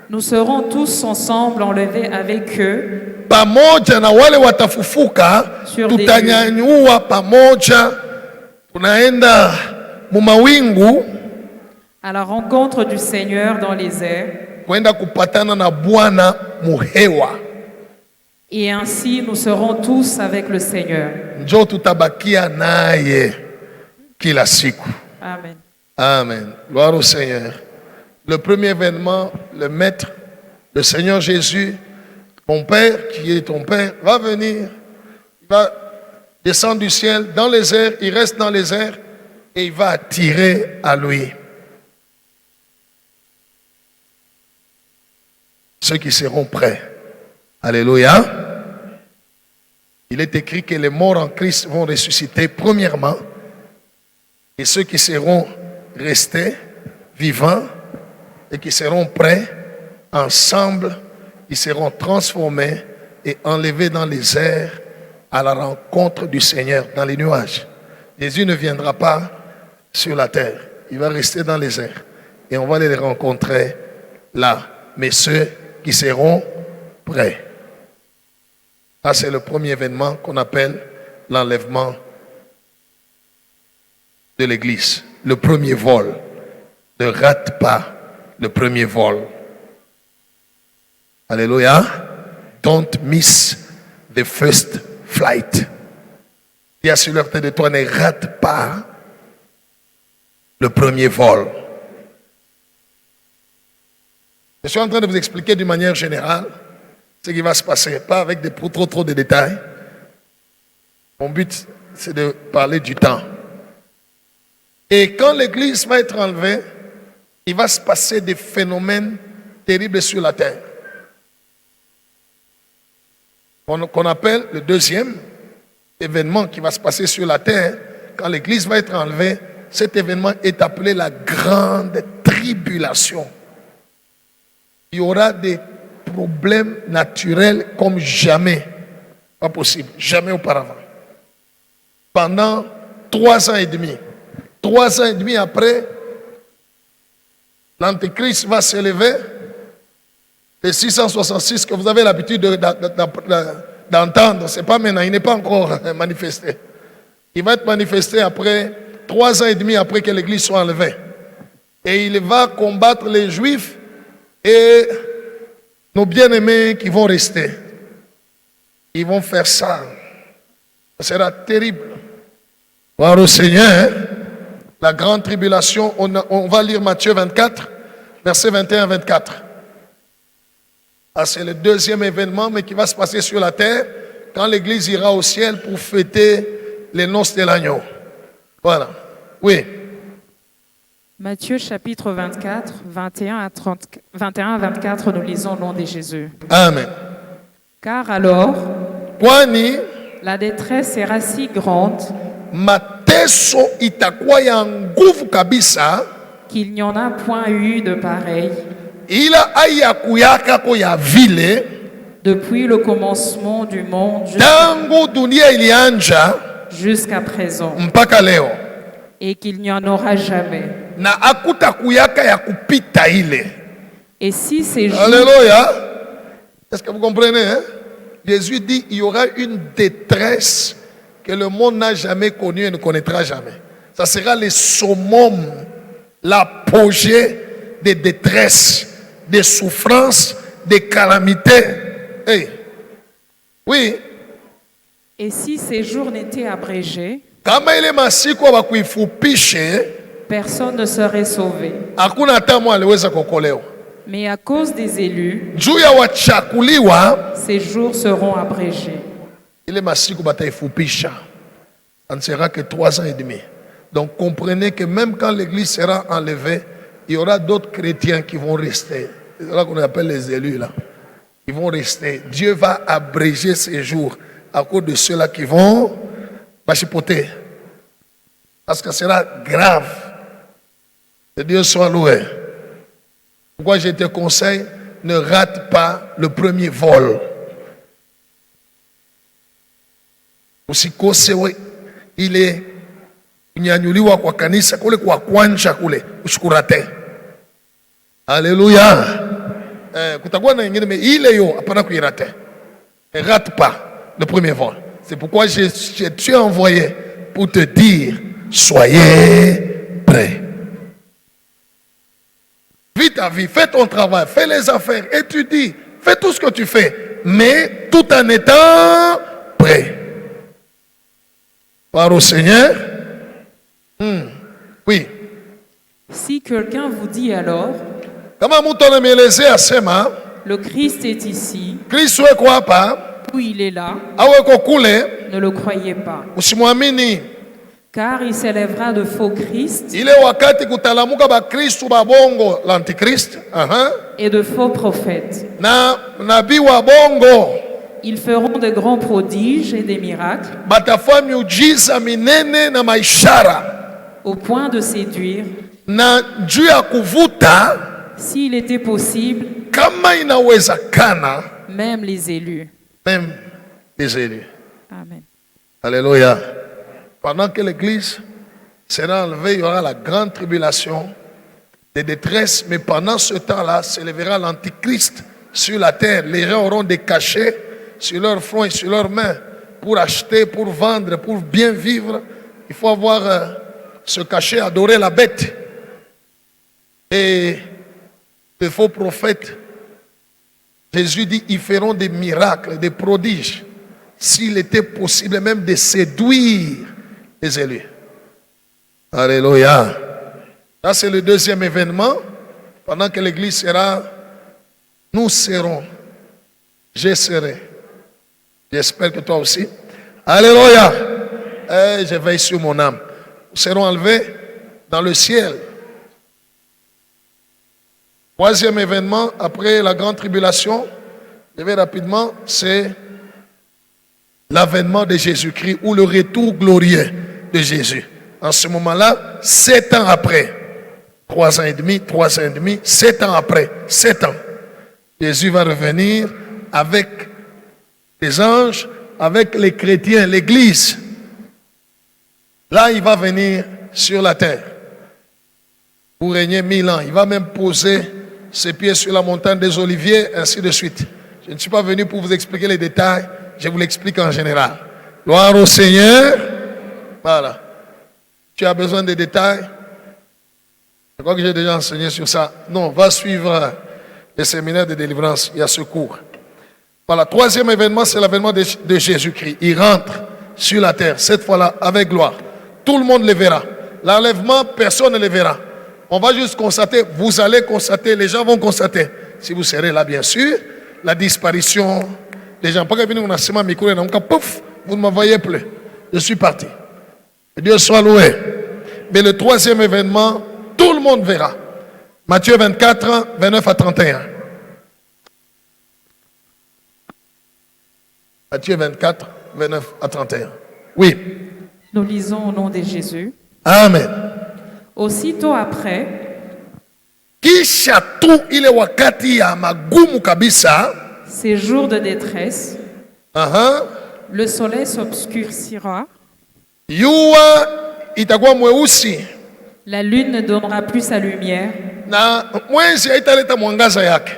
nous serons tous ensemble enlevés avec eux, pamoja na wale watafufuka, tutanyanyua pamoja, tunaenda mumawingu, à la rencontre du Seigneur dans les airs, kwenda kupatana na Bwana muhewa. Et ainsi nous serons tous avec le Seigneur. Njo tutabakia naye kila siku. Amen. Amen. Gloire au Seigneur. Le premier événement, le Maître, le Seigneur Jésus, mon Père qui est ton Père, va venir. Il va descendre du ciel dans les airs, il reste dans les airs et il va attirer à lui ceux qui seront prêts. Alléluia. Il est écrit que les morts en Christ vont ressusciter premièrement et ceux qui seront restés vivants et qui seront prêts, ensemble, ils seront transformés et enlevés dans les airs à la rencontre du Seigneur, dans les nuages. Jésus ne viendra pas sur la terre, il va rester dans les airs et on va les rencontrer là. mais ceux qui seront prêts. Ça, c'est le premier événement qu'on appelle l'enlèvement de l'église. Le premier vol. Ne rate pas le premier vol. Alléluia. Don't miss the first flight. Dis à celui de toi, ne rate pas le premier vol. Je suis en train de vous expliquer d'une manière générale ce qui va se passer, pas avec trop de détails. Mon but, c'est de parler du temps. Et quand l'église va être enlevée, il va se passer des phénomènes terribles sur la terre. Qu'on appelle le deuxième événement qui va se passer sur la terre, quand l'église va être enlevée, cet événement est appelé la grande tribulation. Il y aura des problèmes naturels comme jamais, pas possible, jamais auparavant. Pendant 3 ans et demi. 3 ans et demi après, l'Antéchrist va s'élever. Les 666 que vous avez l'habitude d'entendre, c'est pas maintenant, il n'est pas encore manifesté. Il va être manifesté après 3 ans et demi après que l'église soit enlevée. Et il va combattre les Juifs et nos bien-aimés qui vont rester. Ils vont faire ça. Ça sera terrible. Voir au Seigneur, la grande tribulation, on va lire Matthieu 24, versets 21-24. Ah, c'est le deuxième événement, mais qui va se passer sur la terre, quand l'église ira au ciel pour fêter les noces de l'agneau. Voilà. Oui. Matthieu chapitre 24, 21 à 24, nous lisons au nom de Jésus. Amen. Car alors, Kwani, la détresse sera si grande mateso itakuwa ya nguvu kabisa qu'il n'y en a point eu de pareil ila ayakuyaka ko ya vile depuis le commencement du monde tangu dunia ilianja jusqu'à présent, mpaka leo, et qu'il n'y en aura jamais. na akutakuyaka ya kupita ile. Et si ces jours... Alléluia. Est-ce que vous comprenez, hein? Jésus dit il y aura une détresse que le monde n'a jamais connue et ne connaîtra jamais. Ça sera le summum, l'apogée des détresses, des souffrances, des calamités. Hey. Oui. Et si ces jours n'étaient abrégés, kama ile masiku hawakuifupishe, personne ne serait sauvé. hakuna hata mmoja aliweza kuokolewa. Mais à cause des élus, juu ya wachakuliwa, ces jours seront abrégés. ile masiku bataifupisha. Ça ne sera que 3 ans et demi. Donc comprenez que même quand l'église sera enlevée, il y aura d'autres chrétiens qui vont rester. C'est là qu'on appelle les élus là. Ils vont rester. Dieu va abréger ces jours à cause de ceux-là qui vont chipoter. Parce que ce sera grave. Que Dieu soit loué. Pourquoi je te conseille, ne rate pas le premier vol. Usikose ile kunyanyuliwa kwa kanisa kule kwa kwanza kule, usikurate. Alléluia. Kutakuwa na nyingine mais ile yo hapana kuirate. Ne rate pas le premier vol. C'est pourquoi je suis envoyé pour te dire soyez prêts. Vis ta vie, fais ton travail, fais les affaires, étudie, fais tout ce que tu fais, mais tout en étant prêt. Par au Seigneur. Oui. Si quelqu'un vous dit alors, le Christ est ici, ou il est là, ne le croyez pas. Car il s'élèvera de faux Christ et de faux prophètes. Ils feront de grands prodiges et des miracles au point de séduire, s'il était possible, même les élus. Même les élus. Amen. Alléluia. Pendant que l'église sera enlevée, il y aura la grande tribulation. de détresse, mais pendant ce temps-là, s'élèvera l'Antichrist sur la terre. Les gens auront des cachets sur leur front et sur leurs mains pour acheter, pour vendre, pour bien vivre. Il faut avoir ce cachet, adorer la bête. Et les faux prophètes, Jésus dit, ils feront des miracles, des prodiges, s'il était possible même de séduire les élus. Alléluia. Là, c'est le deuxième événement. Pendant que l'église sera, nous serons. Je serai. J'espère que toi aussi. Alléluia. Je veille sur mon âme. Nous serons enlevés dans le ciel. Troisième événement, après la grande tribulation, je vais rapidement, c'est l'avènement de Jésus-Christ ou le retour glorieux de Jésus. En ce moment-là, 7 ans après, 3 ans et demi, 7 ans après, 7 ans, Jésus va revenir avec les anges, avec les chrétiens, l'église. Là, il va venir sur la terre pour régner 1000 ans. Il va même poser ses pieds sur la montagne des Oliviers, ainsi de suite. Je ne suis pas venu pour vous expliquer les détails, je vous l'explique en général. Gloire au Seigneur. Voilà. Tu as besoin de détails? Je crois que j'ai déjà enseigné sur ça. Non, va suivre le séminaire de délivrance, il y a ce cours. Voilà, troisième événement, c'est l'avènement de Jésus-Christ. Il rentre sur la terre, cette fois-là, avec gloire. Tout le monde le verra. L'enlèvement, personne ne le verra. On va juste constater, vous allez constater, les gens vont constater, si vous serez là bien sûr, la disparition des gens. Pas que pouf, vous ne me voyez plus. Je suis parti. Que Dieu soit loué. Mais le troisième événement, tout le monde verra. Matthieu 24, 29 à 31. Matthieu 24, 29 à 31. Oui. Nous lisons au nom de Jésus. Amen. Aussitôt après, kisha tu ile wakati ya magumu kabisa, ces jours de détresse, le soleil s'obscurcira, jua itakuwa mweusi, la lune ne donnera plus sa lumière, na mwezi haitaleta mwangaza yake,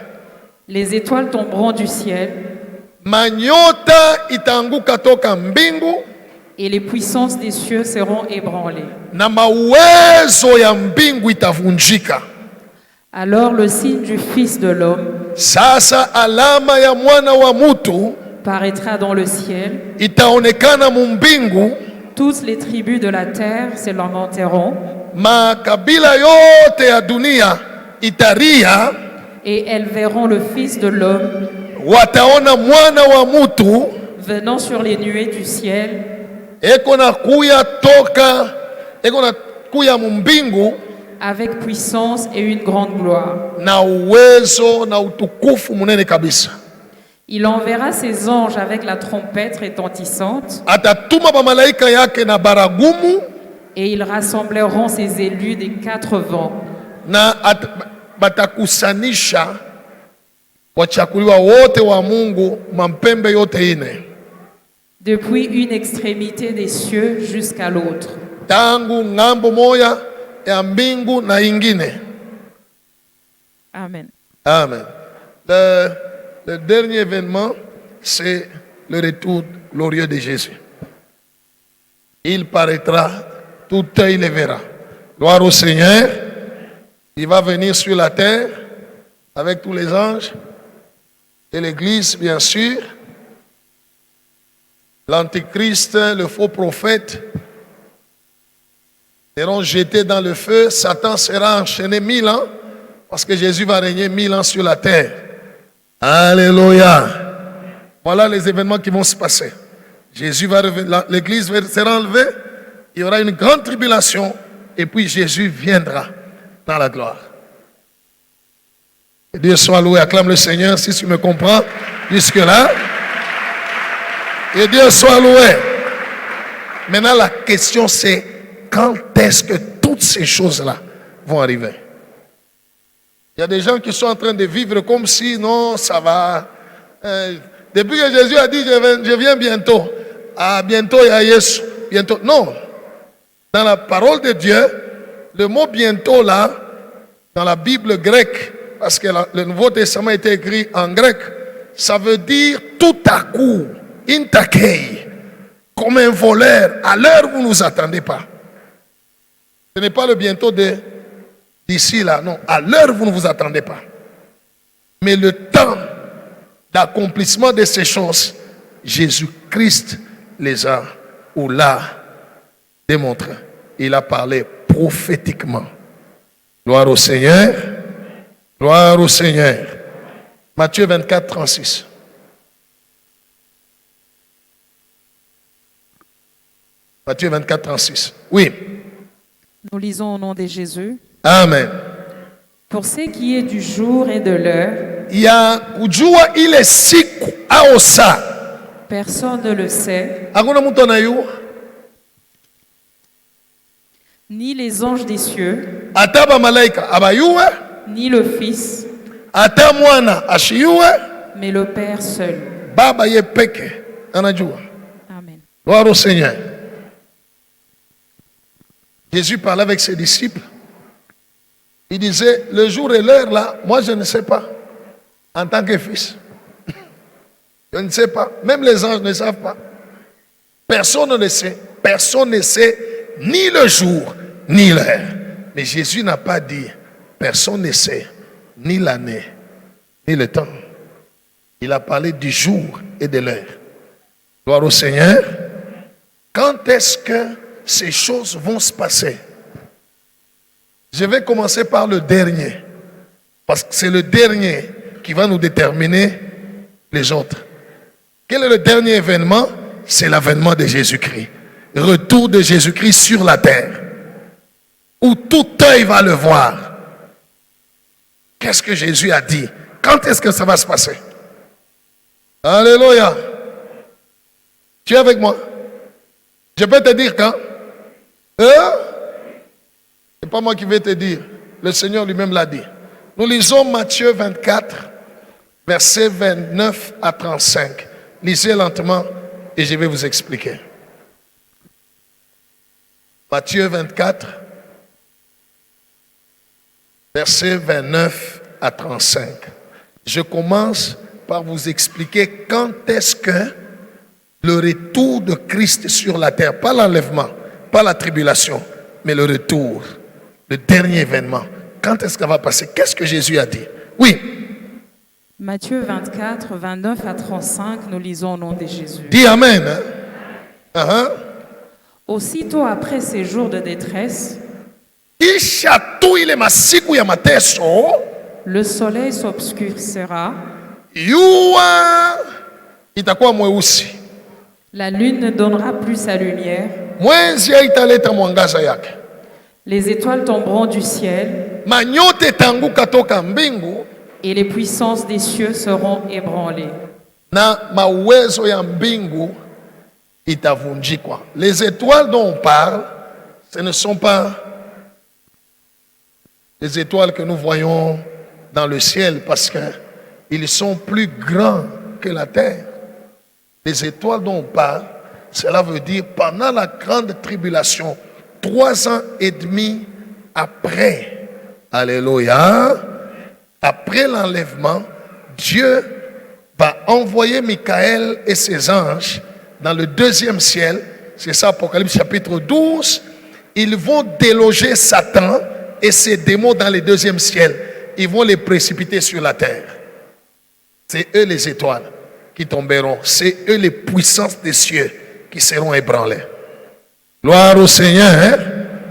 les étoiles tomberont du ciel, manyota itaanguka toka mbingu, et les puissances des cieux seront ébranlées. Na mawezo ya mbingu itavunjika. Alors le signe du Fils de l'homme sasa alama ya mwana wa mutu paraîtra dans le ciel. Itaonekana mumbingu. Toutes les tribus de la terre se lamenteront. Makabila yote ya dunia itaria. Et elles verront le Fils de l'homme wataona mwana wa mutu venant sur les nuées du ciel. Ekona kuya toka, ekona kuya mumbingu avec puissance et une grande gloire. Na uwezo na utukufu munene kabisa. Il enverra ses anges avec la trompette retentissante. Atatuma ba malaika yake na baragumu. Et ils rassembleront ses élus des 4 vents. Na batakusanisha wachakuliwa wote wa Mungu mampembe yote ine. Depuis une extrémité des cieux jusqu'à l'autre. Tangu ngambo moya ya mbingu na ingine. Amen. Amen. Le dernier événement, c'est le retour glorieux de Jésus. Il paraîtra, tout œil le verra. Gloire au Seigneur. Il va venir sur la terre avec tous les anges et l'Église, bien sûr. L'Antichrist, le faux prophète seront jetés dans le feu. Satan sera enchaîné 1000 ans parce que Jésus va régner 1000 ans sur la terre. Alléluia. Voilà les événements qui vont se passer. Jésus va revenir, l'Église sera enlevée, il y aura une grande tribulation et puis Jésus viendra dans la gloire. Que Dieu soit loué, acclame le Seigneur si tu me comprends jusque-là. Et Dieu soit loué. Maintenant, la question c'est quand est-ce que toutes ces choses-là vont arriver? Il y a des gens qui sont en train de vivre comme si non, ça va. Depuis que Jésus a dit je viens bientôt. Ah, bientôt il y a Jésus. Bientôt. Non. Dans la parole de Dieu, le mot bientôt là dans la Bible grecque, parce que le Nouveau Testament a été écrit en grec, ça veut dire tout à coup, intakei, comme un voleur, à l'heure où vous ne nous attendez pas. Ce n'est pas le bientôt d'ici là, non, à l'heure où vous ne vous attendez pas. Mais le temps d'accomplissement de ces choses, Jésus-Christ les a ou l'a démontré. Il a parlé prophétiquement. Gloire au Seigneur. Gloire au Seigneur. Matthieu 24, 36. Matthieu 24, 36. Oui. Nous lisons au nom de Jésus. Amen. Pour ce qui est du jour et de l'heure, ya kujua ile siku au saa, personne ne le sait, hakuna mtu anayua, ni les anges des cieux, ata bamalaika abayue, ni le Fils, ata mwana ashiyue, mais le Père seul. Baba ye peke anajua. Amen. Gloire au Seigneur. Jésus parlait avec ses disciples. Il disait, le jour et l'heure là, moi je ne sais pas. En tant que fils. Je ne sais pas. Même les anges ne savent pas. Personne ne le sait. Personne ne sait ni le jour, ni l'heure. Mais Jésus n'a pas dit, personne ne sait ni l'année, ni le temps. Il a parlé du jour et de l'heure. Gloire au Seigneur. Quand est-ce que ces choses vont se passer? Je vais commencer par le dernier. Parce que c'est le dernier qui va nous déterminer les autres. Quel est le dernier événement? C'est l'avènement de Jésus-Christ. Retour de Jésus-Christ sur la terre. Où tout œil va le voir. Qu'est-ce que Jésus a dit? Quand est-ce que ça va se passer? Alléluia. Tu es avec moi? Je peux te dire quand? C'est pas moi qui vais te dire. Le Seigneur lui-même l'a dit. Nous lisons Matthieu 24, versets 29 à 35. Lisez lentement et je vais vous expliquer. Matthieu 24, versets 29 à 35. Je commence par vous expliquer quand est-ce que le retour de Christ sur la terre, pas l'enlèvement, pas la tribulation, mais le retour, le dernier événement. Quand est-ce que ça va passer? Qu'est-ce que Jésus a dit? Oui. Matthieu 24, 29 à 35, nous lisons au nom de Jésus. Dis Amen. Hein? Aussitôt après ces jours de détresse, le soleil s'obscurcira, la lune ne donnera plus sa lumière, les étoiles tomberont du ciel, et les puissances des cieux seront ébranlées. Les étoiles dont on parle, ce ne sont pas les étoiles que nous voyons dans le ciel parce qu'ils sont plus grands que la terre. Les étoiles dont on parle, cela veut dire pendant la grande tribulation, 3 ans et demi après, alléluia, après l'enlèvement, Dieu va envoyer Michael et ses anges dans le 2e ciel. C'est ça, Apocalypse chapitre 12. Ils vont déloger Satan et ses démons dans le 2e ciel. Ils vont les précipiter sur la terre. C'est eux les étoiles qui tomberont. C'est eux les puissances des cieux qui seront ébranlées. Gloire au Seigneur. Hein?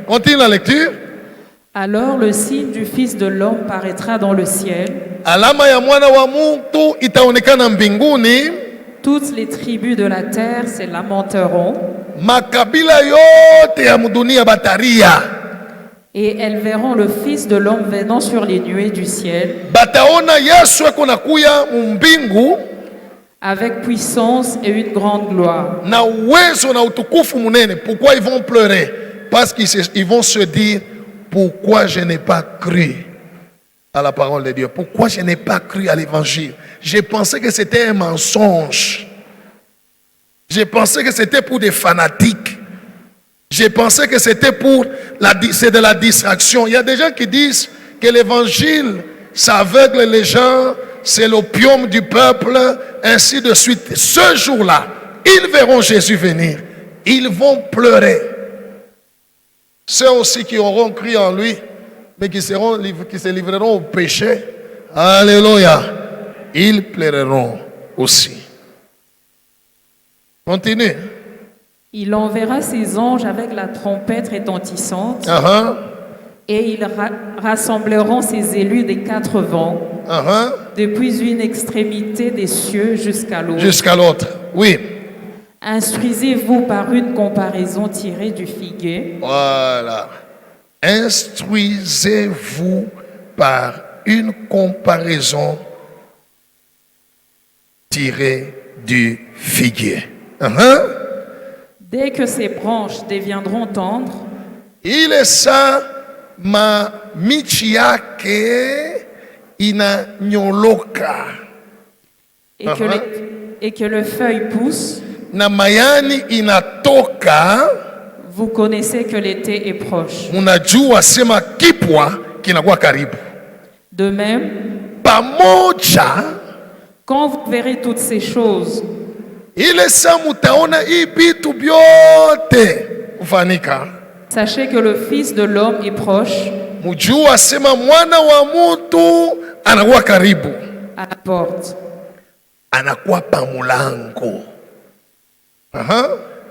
Continue la lecture. Alors le signe du Fils de l'homme paraîtra dans le ciel. Toutes les tribus de la terre se lamenteront. Et elles verront le Fils de l'homme venant sur les nuées du ciel. Avec puissance et une grande gloire. Pourquoi ils vont pleurer? Parce qu'ils vont se dire, pourquoi je n'ai pas cru à la parole de Dieu? Pourquoi je n'ai pas cru à l'évangile? J'ai pensé que c'était un mensonge. J'ai pensé que c'était pour des fanatiques. J'ai pensé que c'était pour c'est de la distraction. Il y a des gens qui disent que l'évangile, ça aveugle les gens, c'est l'opium du peuple, ainsi de suite. Ce jour-là, ils verront Jésus venir. Ils vont pleurer. Ceux aussi qui auront cru en lui, mais qui se livreront au péché, alléluia, ils pleureront aussi. Continue. Il enverra ses anges avec la trompette retentissante et ils rassembleront ses élus des 4 vents, depuis une extrémité des cieux jusqu'à l'autre. Jusqu'à l'autre, oui. Instruisez-vous par une comparaison tirée du figuier. Voilà. Instruisez-vous par une comparaison tirée du figuier. Dès que ses branches deviendront tendres, il est ça ma michiake inanyoloka. Et que le feuille pousse, na mayani inatoka, vous connaissez que l'été est proche. Unajua sema kipwa kinakuwa karibu. De même, pamoja, quand vous verrez toutes ces choses, ile saa mutaona hii vitu vyote kufanika, sachez que le Fils de l'homme est proche. Mujua sema mwana wa mutu anakuwa karibu, à la porte, anakuwa pa mulango.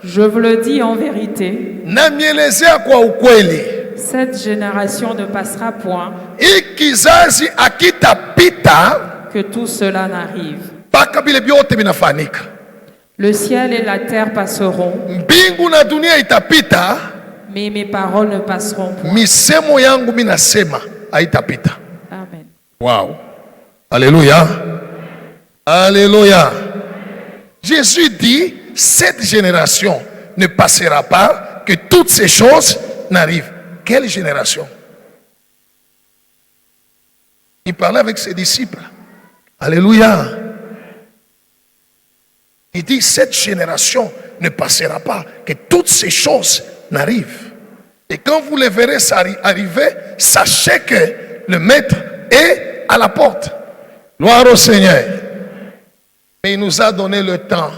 Je vous le dis en vérité, namielezea kwa ukweli, cette génération ne passera point, hii kizazi akitapita, que tout cela n'arrive. Paka bile vyote vinafanika. Le ciel et la terre passeront, mbingu na dunia itapita, mais mes paroles ne passeront point. Misemo yangu minasema haitapita. Amen. Wow. Alléluia. Alléluia. Jésus dit, cette génération ne passera pas, que toutes ces choses n'arrivent. Quelle génération? Il parlait avec ses disciples. Alléluia. Il dit, cette génération ne passera pas, que toutes ces choses n'arrivent. Et quand vous les verrez arriver, sachez que le maître est à la porte. Gloire au Seigneur. Mais il nous a donné le temps.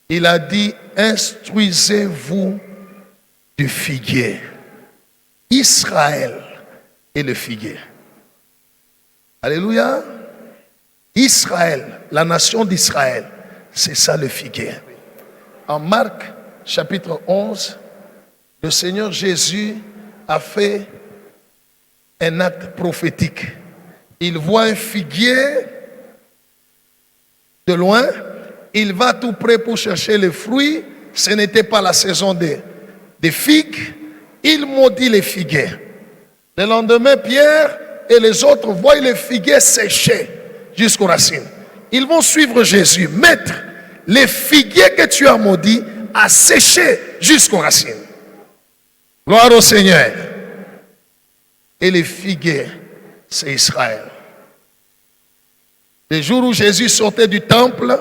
Il a dit, instruisez-vous du figuier. Israël est le figuier. Alléluia. Israël, la nation d'Israël, c'est ça le figuier. En Marc chapitre 11, le Seigneur Jésus a fait un acte prophétique. Il voit un figuier de loin, il va tout près pour chercher les fruits. Ce n'était pas la saison des figues. Il maudit les figuiers. Le lendemain, Pierre et les autres voient les figuiers sécher jusqu'aux racines. Ils vont suivre Jésus. Maître, les figuiers que tu as maudits a séché jusqu'aux racines. Gloire au Seigneur. Et les figuiers, c'est Israël. Le jour où Jésus sortait du temple,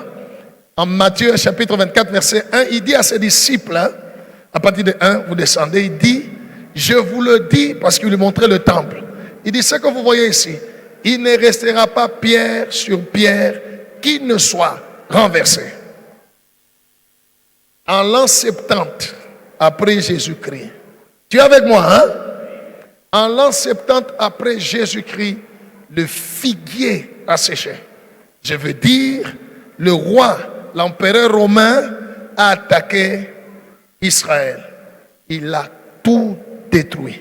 en Matthieu chapitre 24, verset 1, il dit à ses disciples, à partir de 1, vous descendez, il dit, je vous le dis, parce qu'il lui montrait le temple. Il dit, ce que vous voyez ici, il ne restera pas pierre sur pierre qui ne soit renversé. En l'an 70, après Jésus-Christ, tu es avec moi, hein? En l'an 70, après Jésus-Christ, le figuier a séché. Je veux dire, le roi, l'empereur romain, a attaqué Israël. Il a tout détruit.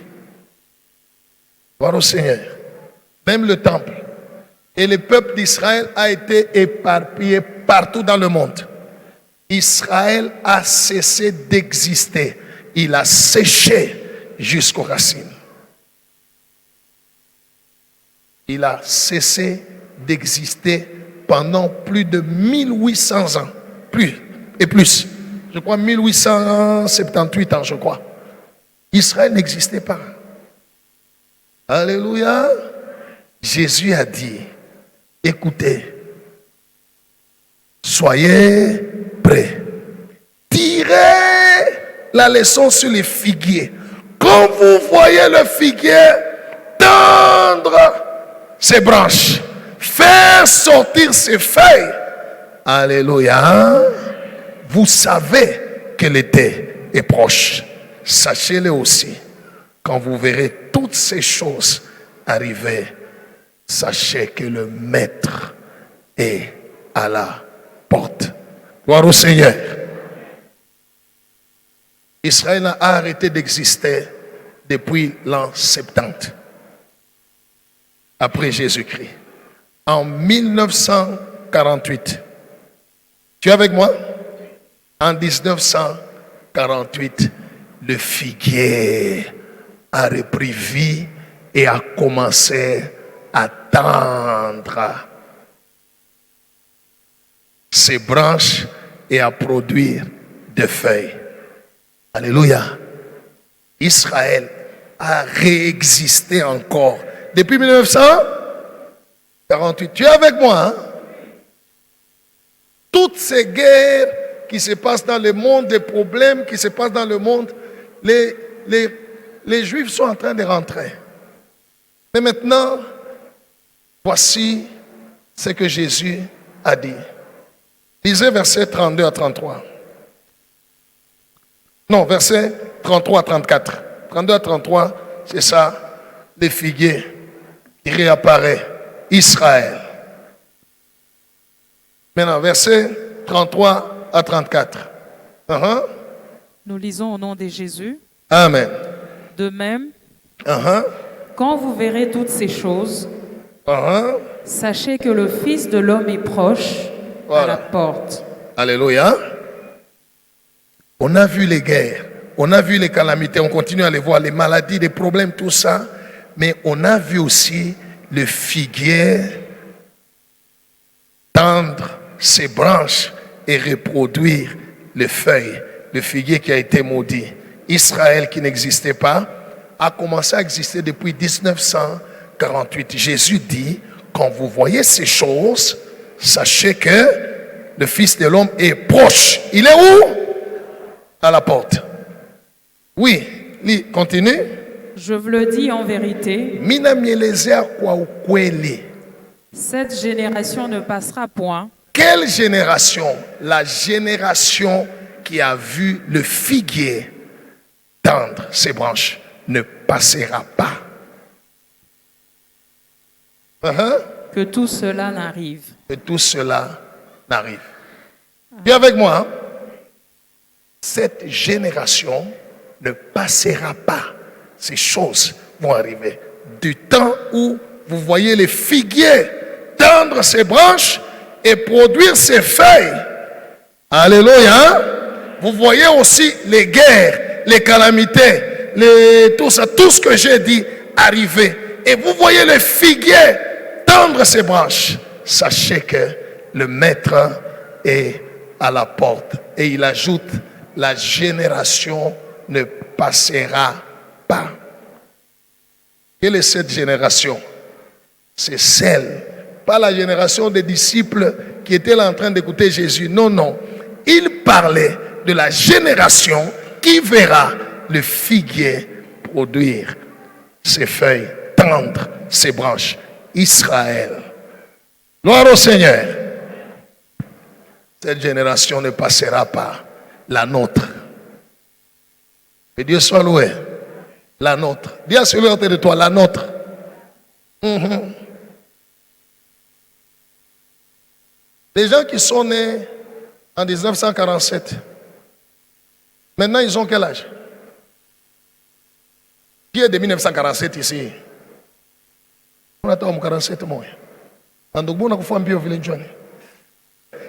Gloire au Seigneur. Même le temple. Et le peuple d'Israël a été éparpillé partout dans le monde. Israël a cessé d'exister. Il a séché jusqu'aux racines. Il a cessé d'exister pendant plus de 1800 ans. Plus et plus. Je crois 1878 ans, je crois. Israël n'existait pas. Alléluia. Jésus a dit, écoutez, soyez prêts. Tirez la leçon sur les figuiers. Quand vous voyez le figuier tendre ses branches, faire sortir ses feuilles. Alléluia. Vous savez que l'été est proche. Sachez-le aussi. Quand vous verrez toutes ces choses arriver, sachez que le Maître est à la porte. Gloire au Seigneur. Israël a arrêté d'exister depuis l'an 70, après Jésus-Christ. En 1948. Tu es avec moi? En 1948, le figuier a repris vie et a commencé à tendre ses branches et à produire des feuilles. Alléluia. Israël a réexisté encore depuis 1948. Tu es avec moi, hein? Toutes ces guerres qui se passent dans le monde, des problèmes qui se passent dans le monde, les Juifs sont en train de rentrer. Mais maintenant, voici ce que Jésus a dit. Lisez versets 32 à 33. Non, versets 33 à 34. 32 à 33, c'est ça, le figuier qui réapparaît, Israël. Maintenant, versets 33 à 34. Nous lisons au nom de Jésus. Amen. De même, quand vous verrez toutes ces choses, sachez que le Fils de l'homme est proche à la porte. Alléluia. On a vu les guerres, on a vu les calamités, on continue à les voir, les maladies, les problèmes, tout ça. Mais on a vu aussi le figuier tendre ses branches et reproduire les feuilles. Le figuier qui a été maudit. Israël qui n'existait pas a commencé à exister depuis 1948. Jésus dit, quand vous voyez ces choses, sachez que le Fils de l'homme est proche. Il est où? À la porte. Oui, continue. Je vous le dis en vérité, cette génération ne passera point. Quelle génération? La génération qui a vu le figuier tendre ses branches ne passera pas. Que tout cela n'arrive. Que tout cela n'arrive. Viens avec moi. Hein? Cette génération ne passera pas. Ces choses vont arriver. Du temps où vous voyez les figuiers tendre ses branches et produire ses feuilles. Alléluia. Vous voyez aussi les guerres, les calamités, tout ça, tout ce que j'ai dit arriver. Et vous voyez le figuier tendre ses branches. Sachez que le Maître est à la porte. Et il ajoute, la génération ne passera pas. Quelle est cette génération? C'est celle, pas la génération des disciples qui étaient là en train d'écouter Jésus. Non, non. Il parlait de la génération qui verra le figuier produire ses feuilles, tendre ses branches. Israël. Gloire au Seigneur. Cette génération ne passera pas. La nôtre. Que Dieu soit loué. La nôtre. Dis à celui autour de toi, la nôtre. Les gens qui sont nés en 1947, maintenant ils ont quel âge? Qui est de 1947 ici? On a 47 mois.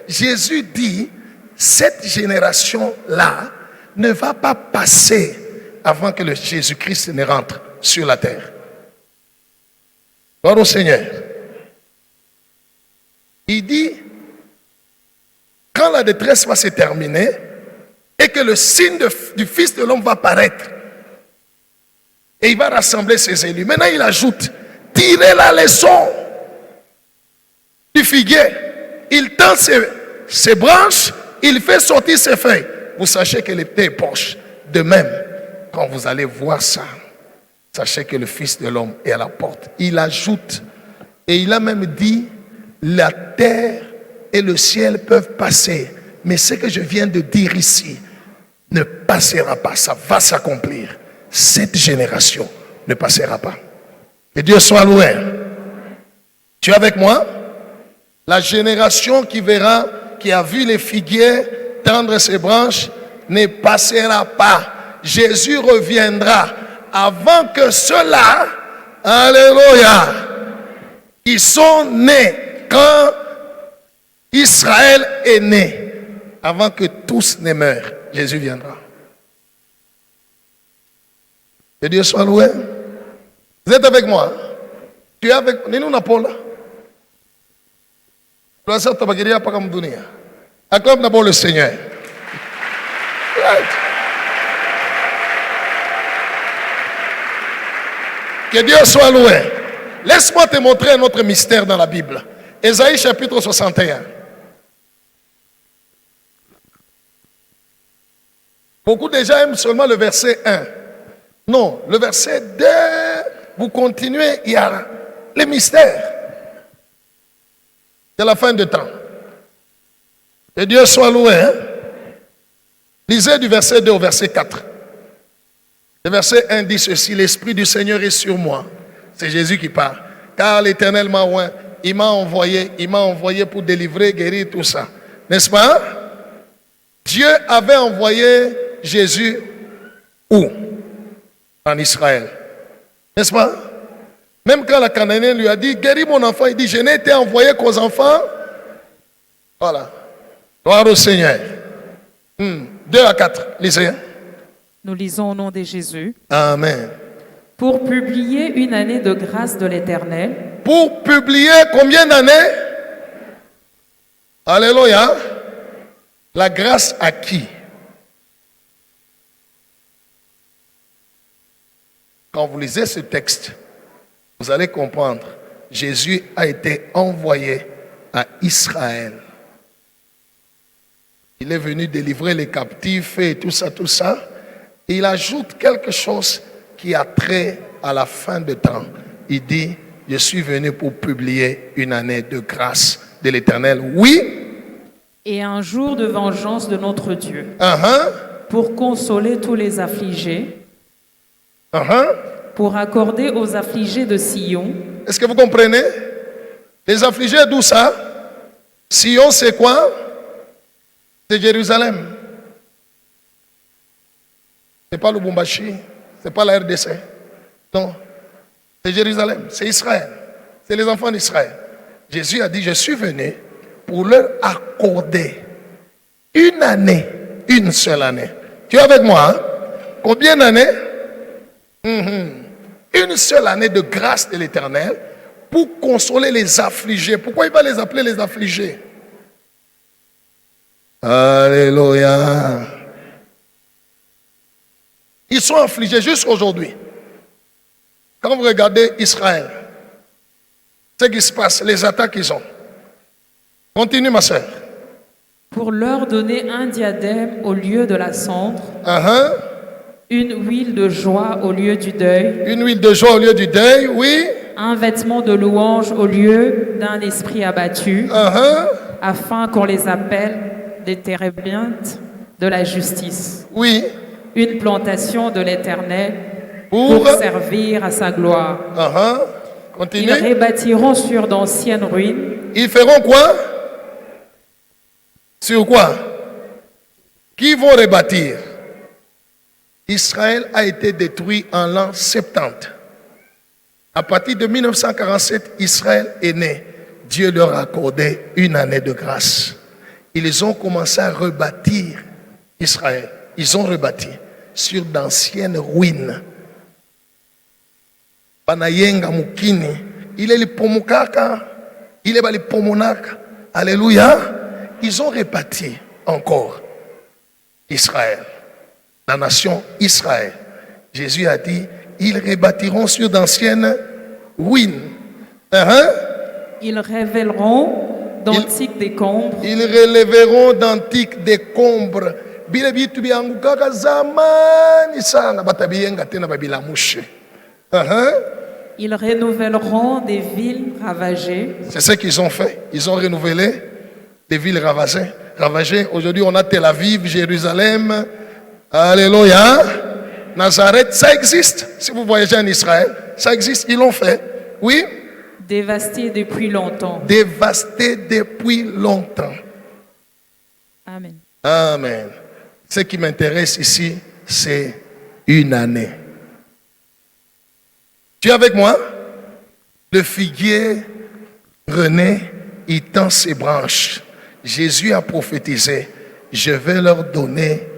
Jésus dit, cette génération-là ne va pas passer avant que le Jésus-Christ ne rentre sur la terre. Gloire au Seigneur. Il dit, quand la détresse va se terminer et que le signe du Fils de l'homme va paraître et il va rassembler ses élus. Maintenant il ajoute, tirez la leçon du figuier. Il tend ses branches, il fait sortir ses feuilles. Vous sachez que l'été est proche. De même, quand vous allez voir ça, sachez que le Fils de l'homme est à la porte. Il ajoute, et il a même dit, la terre et le ciel peuvent passer, mais ce que je viens de dire ici ne passera pas, ça va s'accomplir. Cette génération ne passera pas. Que Dieu soit loué. Tu es avec moi? La génération qui verra, qui a vu les figuiers tendre ses branches, ne passera pas. Jésus reviendra avant que ceux-là, alléluia, qui sont nés quand Israël est né, avant que tous ne meurent, Jésus viendra. Que Dieu soit loué. Vous êtes avec moi? Tu es avec nous? Napola. Acclame d'abord le Seigneur. Right. Que Dieu soit loué. Laisse-moi te montrer un autre mystère dans la Bible. Ésaïe chapitre 61. Beaucoup déjà aiment seulement le verset 1. Non, le verset 2, vous continuez, il y a le mystère de la fin de temps. Que Dieu soit loué. Hein? Lisez du verset 2 au verset 4. Le verset 1 dit ceci: l'Esprit du Seigneur est sur moi. C'est Jésus qui parle. Car l'Éternel m'a oint. Il m'a envoyé pour délivrer, guérir, tout ça. N'est-ce pas? Dieu avait envoyé Jésus où? En Israël. N'est-ce pas? Même quand la Cananéenne lui a dit, guéris mon enfant, il dit, je n'ai été envoyé qu'aux enfants. Voilà. Gloire au Seigneur. 2 à 4, lisez. Nous lisons au nom de Jésus. Amen. Pour publier une année de grâce de l'Éternel. Pour publier combien d'années? Alléluia. La grâce à qui? Quand vous lisez ce texte, vous allez comprendre. Jésus a été envoyé à Israël. Il est venu délivrer les captifs et tout ça, tout ça. Et il ajoute quelque chose qui a trait à la fin de temps. Il dit, je suis venu pour publier une année de grâce de l'Éternel. Oui. Et un jour de vengeance de notre Dieu. Pour consoler tous les affligés. Pour accorder aux affligés de Sion. Est-ce que vous comprenez? Les affligés d'où ça? Sion, c'est quoi? C'est Jérusalem. C'est pas Lubumbashi, c'est pas la RDC. Non, c'est Jérusalem, c'est Israël. C'est les enfants d'Israël. Jésus a dit, je suis venu pour leur accorder une année, une seule année. Tu es avec moi? Hein? Combien d'années? Une seule année de grâce de l'Éternel pour consoler les affligés. Pourquoi il va les appeler les affligés? Alléluia. Ils sont affligés jusqu'à aujourd'hui. Quand vous regardez Israël, ce qui se passe, les attaques qu'ils ont. Continue, ma soeur. Pour leur donner un diadème au lieu de la cendre. Une huile de joie au lieu du deuil. Une huile de joie au lieu du deuil, oui. Un vêtement de louange au lieu d'un esprit abattu. Afin qu'on les appelle des térébintes de la justice. Oui. Une plantation de l'Éternel pour servir à sa gloire. Continue. Ils rebâtiront sur d'anciennes ruines. Ils feront quoi? Sur quoi? Qui vont rebâtir? Israël a été détruit en l'an 70. À partir de 1947, Israël est né. Dieu leur a accordé une année de grâce. Ils ont commencé à rebâtir Israël. Ils ont rebâti sur d'anciennes ruines. Banayenga mukini, il est le pomukaka, il est le pomonaka. Alléluia. Ils ont rebâti encore Israël, la nation Israël. Jésus a dit, ils rebâtiront sur d'anciennes ruines. Ils révéleront d'antiques décombres. Ils relèveront d'antiques décombres. Ils renouvelleront des villes ravagées. C'est ce qu'ils ont fait. Ils ont renouvelé des villes ravagées. Aujourd'hui, on a Tel Aviv, Jérusalem, alléluia, Nazareth. Ça existe. Si vous voyagez en Israël, ça existe. Ils l'ont fait. Oui. Dévastés depuis longtemps. Dévastés depuis longtemps. Amen. Amen. Ce qui m'intéresse ici, c'est une année. Tu es avec moi? Le figuier renaît, il tend ses branches. Jésus a prophétisé, je vais leur donner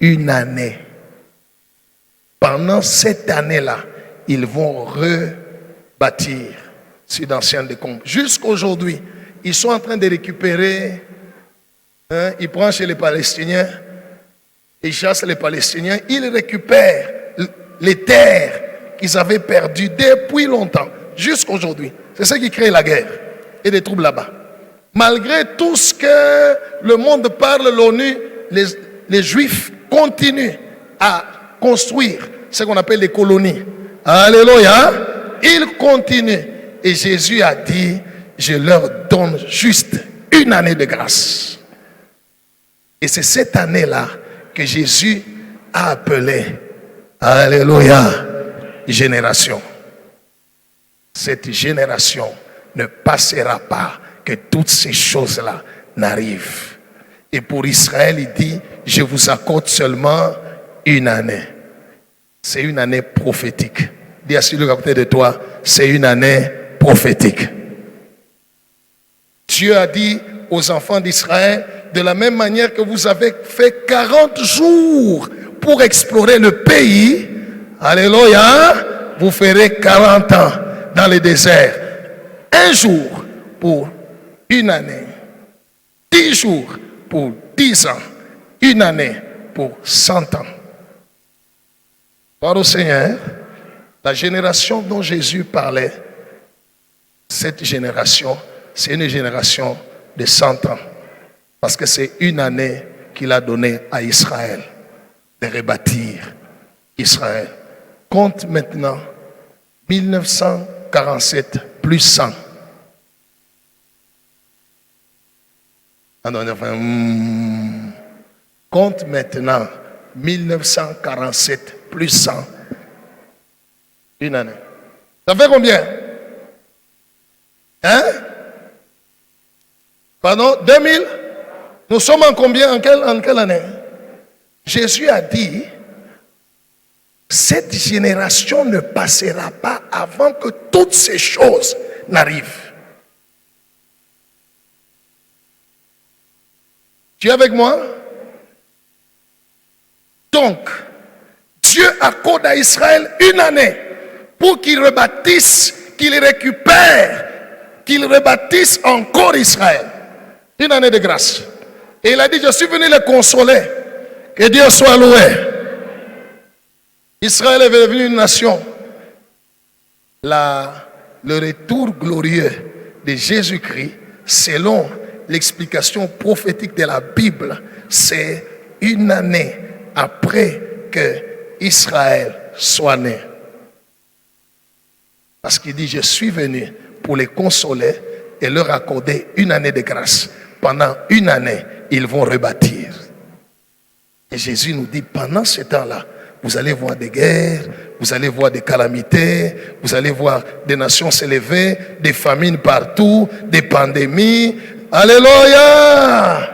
une année. Pendant cette année-là, ils vont rebâtir sur d'anciennes décombres. Jusqu'aujourd'hui, ils sont en train de récupérer, ils prennent chez les Palestiniens, ils chassent les Palestiniens, ils récupèrent les terres qu'ils avaient perdues depuis longtemps, jusqu'aujourd'hui. C'est ce qui crée la guerre et des troubles là-bas. Malgré tout ce que le monde parle, l'ONU, les Juifs continuent à construire ce qu'on appelle les colonies. Alléluia. Ils continuent. Et Jésus a dit, je leur donne juste une année de grâce. Et c'est cette année-là que Jésus a appelé, alléluia, génération. Cette génération ne passera pas que toutes ces choses-là n'arrivent. Et pour Israël, il dit, je vous accorde seulement une année. C'est une année prophétique. Dis à celui à côté de toi, c'est une année prophétique. Dieu a dit aux enfants d'Israël, de la même manière que vous avez fait 40 jours pour explorer le pays, alléluia, vous ferez 40 ans dans le désert. Un jour pour une année. 10 jours pour 10 ans. Une année pour 100 ans. Gloire au Seigneur. La génération dont Jésus parlait, cette génération, c'est une génération de 100 ans. Parce que c'est une année qu'il a donnée à Israël de rebâtir Israël. Compte maintenant 1947 plus 100. Compte maintenant 1947 plus 100. Une année. Ça fait combien? Hein? Pardon? 2000? Nous sommes en combien? En quelle année? Jésus a dit, cette génération ne passera pas avant que toutes ces choses n'arrivent. Tu es avec moi? Donc, Dieu accorde à Israël une année pour qu'il rebâtisse, qu'il récupère, qu'il rebâtisse encore Israël. Une année de grâce. Et il a dit, je suis venu les consoler. Que Dieu soit loué. Israël est devenu une nation. Le retour glorieux de Jésus-Christ, selon l'explication prophétique de la Bible, c'est une année après que Israël soit né. Parce qu'il dit, je suis venu pour les consoler et leur accorder une année de grâce. Pendant une année, ils vont rebâtir. Et Jésus nous dit, pendant ce temps-là, vous allez voir des guerres, vous allez voir des calamités, vous allez voir des nations s'élever, des famines partout, des pandémies. Alléluia!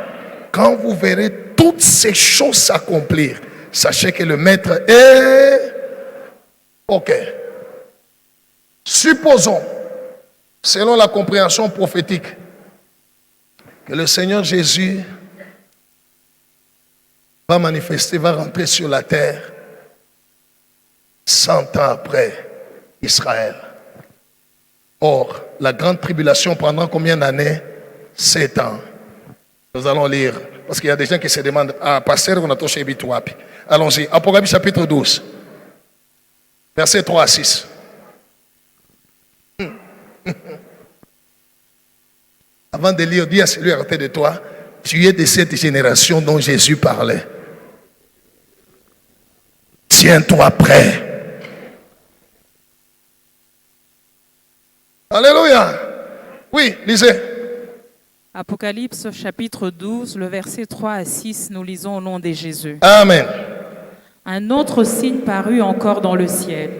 Quand vous verrez toutes ces choses s'accomplir, sachez que le Maître est... Ok. Supposons, selon la compréhension prophétique, que le Seigneur Jésus va manifester, va rentrer sur la terre 100 ans après Israël. Or, la grande tribulation prendra combien d'années? 7 ans. Nous allons lire, parce qu'il y a des gens qui se demandent, ah, pasteur, on a touché Bitouapi. Allons-y, Apocalypse chapitre 12, versets 3 à 6. Avant de lire, dis à celui à côté de toi, tu es de cette génération dont Jésus parlait. Tiens-toi prêt. Alléluia. Oui, lisez. Apocalypse chapitre 12, le verset 3 à 6, nous lisons au nom de Jésus. Amen. Un autre signe parut encore dans le ciel.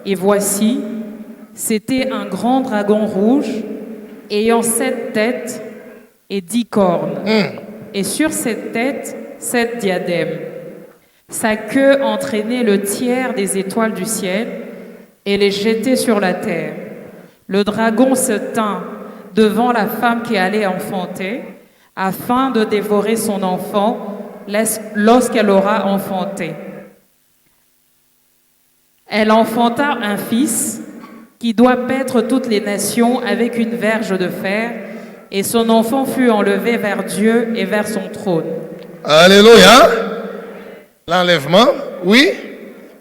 Et voici, c'était un grand dragon rouge, ayant 7 têtes et 10 cornes. Et sur cette tête, 7 diadèmes. Sa queue entraînait le tiers des étoiles du ciel et les jetait sur la terre. Le dragon se tint devant la femme qui allait enfanter, afin de dévorer son enfant lorsqu'elle aura enfanté. Elle enfanta un fils qui doit paître toutes les nations avec une verge de fer, et son enfant fut enlevé vers Dieu et vers son trône. Alléluia. L'enlèvement, oui.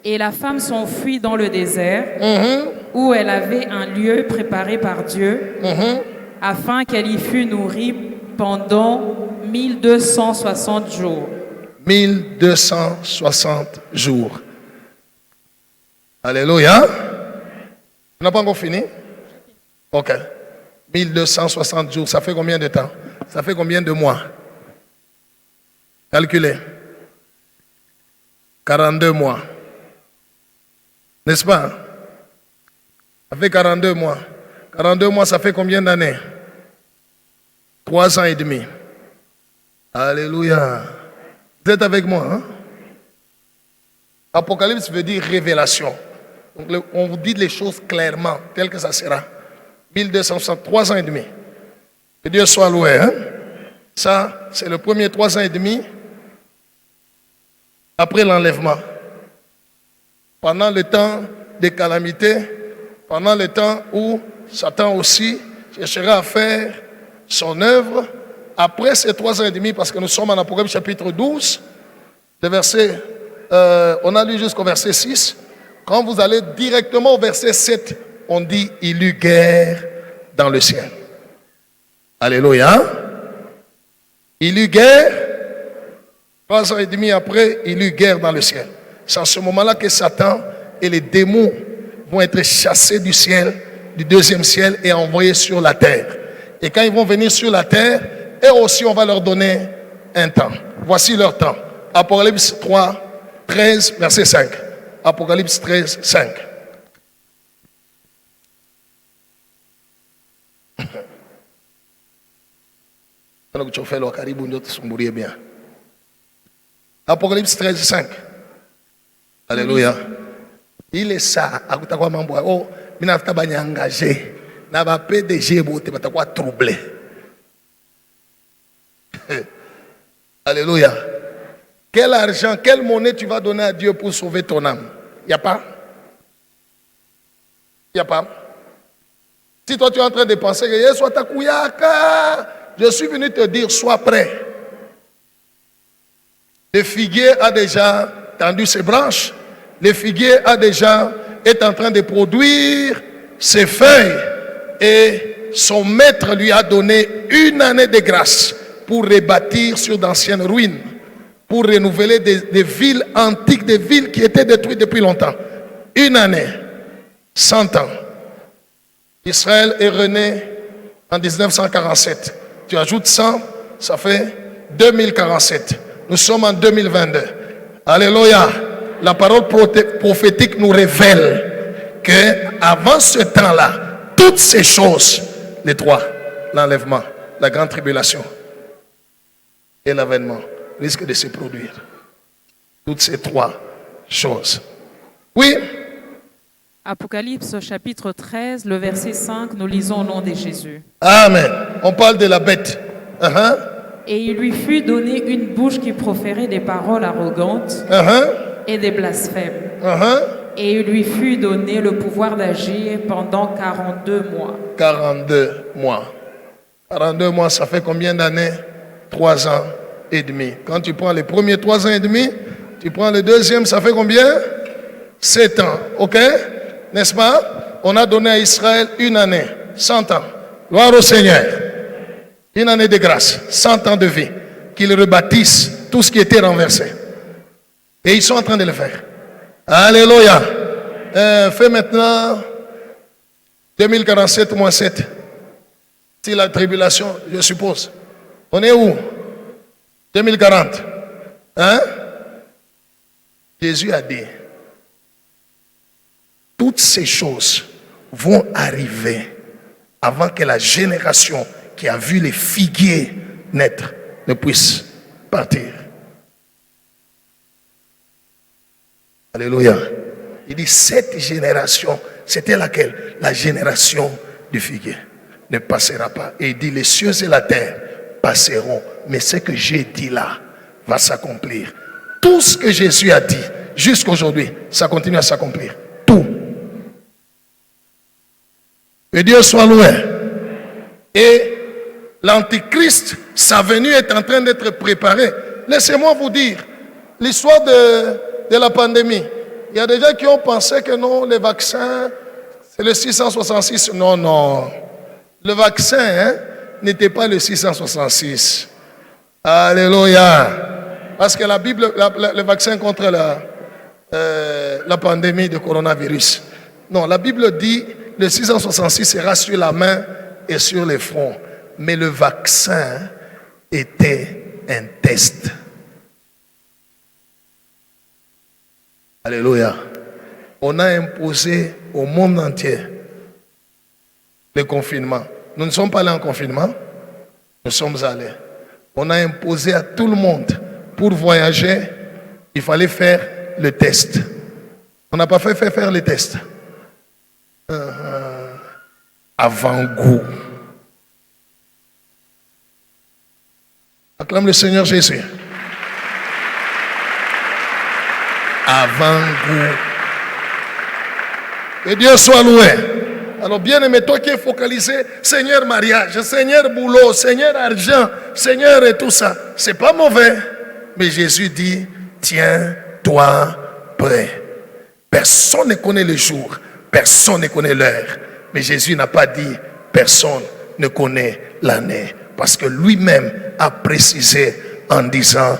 Et la femme s'enfuit dans le désert, où elle avait un lieu préparé par Dieu, afin qu'elle y fût nourrie pendant 1260 jours. 1260 jours. Alléluia. On n'a pas encore fini? Ok. 1260 jours, ça fait combien de temps? Ça fait combien de mois? Calculez. 42 mois. N'est-ce pas? Ça fait 42 mois. 42 mois, ça fait combien d'années? 3 ans et demi. Alléluia. Vous êtes avec moi, hein? Apocalypse veut dire révélation. Donc, on vous dit les choses clairement, tel que ça sera. 1263 ans et demi. Que Dieu soit loué, hein? Ça, c'est le premier 3 ans et demi après l'enlèvement. Pendant le temps des calamités, pendant le temps où Satan aussi cherchera à faire son œuvre, après ces 3 ans et demi, parce que nous sommes en Apocalypse chapitre 12, le verset, on a lu jusqu'au verset 6. Quand vous allez directement au verset 7, on dit « Il y eut guerre dans le ciel ». Alléluia. Il y eut guerre. 3 ans et demi après, il y eut guerre dans le ciel. C'est en ce moment-là que Satan et les démons vont être chassés du ciel, du deuxième ciel, et envoyés sur la terre. Et quand ils vont venir sur la terre, eux aussi, on va leur donner un temps. Voici leur temps. Apocalypse 3, 13, verset 5. Apocalypse 13, 5. Apocalypse 13, 5. Alléluia. Il est ça. Oh, il n'a pas engagé. N'a pas PDG, il n'a pas troublé. Alléluia. Quel argent, quelle monnaie tu vas donner à Dieu pour sauver ton âme? Il n'y a pas. Il n'y a pas. Si toi tu es en train de penser que je suis venu te dire, sois prêt. Le figuier a déjà tendu ses branches. Le figuier est en train de produire ses feuilles. Et son maître lui a donné 1 année de grâce pour rebâtir sur d'anciennes ruines, pour renouveler des villes antiques, des villes qui étaient détruites depuis longtemps. 1 année, 100 ans. Israël est rené en 1947. Tu ajoutes 100, ça fait 2047. Nous sommes en 2022. Alléluia. La parole prophétique nous révèle que avant ce temps-là, toutes ces choses, les 3, l'enlèvement, la grande tribulation et l'avènement, risquent de se produire. Toutes ces 3 choses. Oui. Apocalypse chapitre 13, le verset 5, nous lisons au nom de Jésus. Amen. On parle de la bête. Et il lui fut donné une bouche qui proférait des paroles arrogantes et des blasphèmes. Et il lui fut donné le pouvoir d'agir pendant 42 mois. 42 mois. 42 mois, ça fait combien d'années? 3 ans et demi. Quand tu prends les premiers 3 ans et demi, tu prends le deuxième, ça fait combien? 7 ans. Ok? N'est-ce pas? On a donné à Israël 1 année, 100 ans. Gloire au Seigneur. 1 année de grâce, 100 ans de vie. Qu'ils rebâtissent tout ce qui était renversé. Et ils sont en train de le faire. Alléluia. Fais maintenant 2047 moins 7. C'est la tribulation, je suppose. On est où? 2040. Hein? Jésus a dit, toutes ces choses vont arriver avant que la génération qui a vu les figuiers naître ne puisse partir. Alléluia. Il dit, cette génération, c'était laquelle? La génération du figuier ne passera pas. Et il dit, les cieux et la terre passeront, mais ce que j'ai dit là va s'accomplir. Tout ce que Jésus a dit jusqu'à aujourd'hui, ça continue à s'accomplir. Tout. Que Dieu soit loué. Et l'Antichrist, sa venue est en train d'être préparée. Laissez-moi vous dire, l'histoire de la pandémie. Il y a des gens qui ont pensé que non, les vaccins, c'est le 666. Non, non. Le vaccin n'était pas le 666. Alléluia. Parce que la Bible, le vaccin contre la pandémie de coronavirus. Non, la Bible dit le 666 sera sur la main et sur les fronts. Mais le vaccin était un test. Alléluia. On a imposé au monde entier le confinement. Nous ne sommes pas allés en confinement. Nous sommes allés. On a imposé à tout le monde, pour voyager, il fallait faire le test. On n'a pas fait faire le test. Avant-goût. Acclame le Seigneur Jésus. Avant-goût. Que Dieu soit loué. Alors bien aimé, toi qui es focalisé, Seigneur mariage, Seigneur boulot, Seigneur argent, Seigneur et tout ça, c'est pas mauvais. Mais Jésus dit, tiens-toi prêt. Personne ne connaît le jour, personne ne connaît l'heure. Mais Jésus n'a pas dit, personne ne connaît l'année. Parce que lui-même a précisé en disant,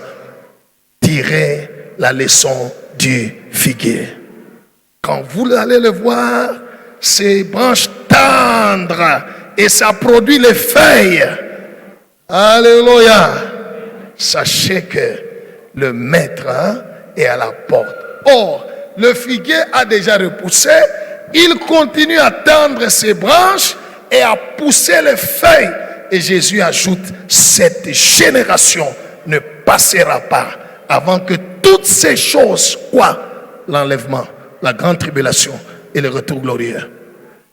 tirez la leçon du figuier. Quand vous allez le voir, ces branches tendres et ça produit les feuilles. Alléluia. Sachez que le maître est à la porte. Or, le figuier a déjà repoussé. Il continue à tendre ses branches et à pousser les feuilles. Et Jésus ajoute, cette génération ne passera pas avant que toutes ces choses, quoi? L'enlèvement, la grande tribulation et le retour glorieux,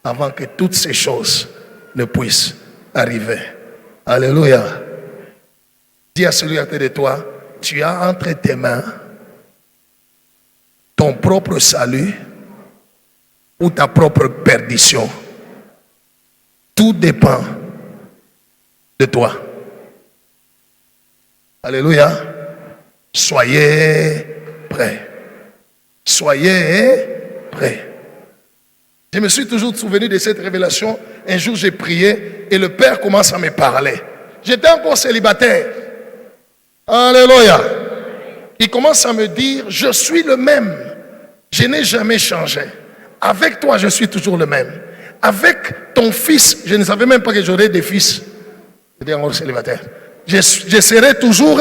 avant que toutes ces choses ne puissent arriver. Alléluia. Dis à celui à côté de toi, tu as entre tes mains ton propre salut ou ta propre perdition. Tout dépend de toi. Alléluia. Soyez prêts. Soyez prêts. Je me suis toujours souvenu de cette révélation. Un jour, j'ai prié et le Père commence à me parler. J'étais encore célibataire. Alléluia. Il commence à me dire, je suis le même. Je n'ai jamais changé. Avec toi, je suis toujours le même. Avec ton fils, je ne savais même pas que j'aurais des fils. J'étais encore célibataire. Je serai toujours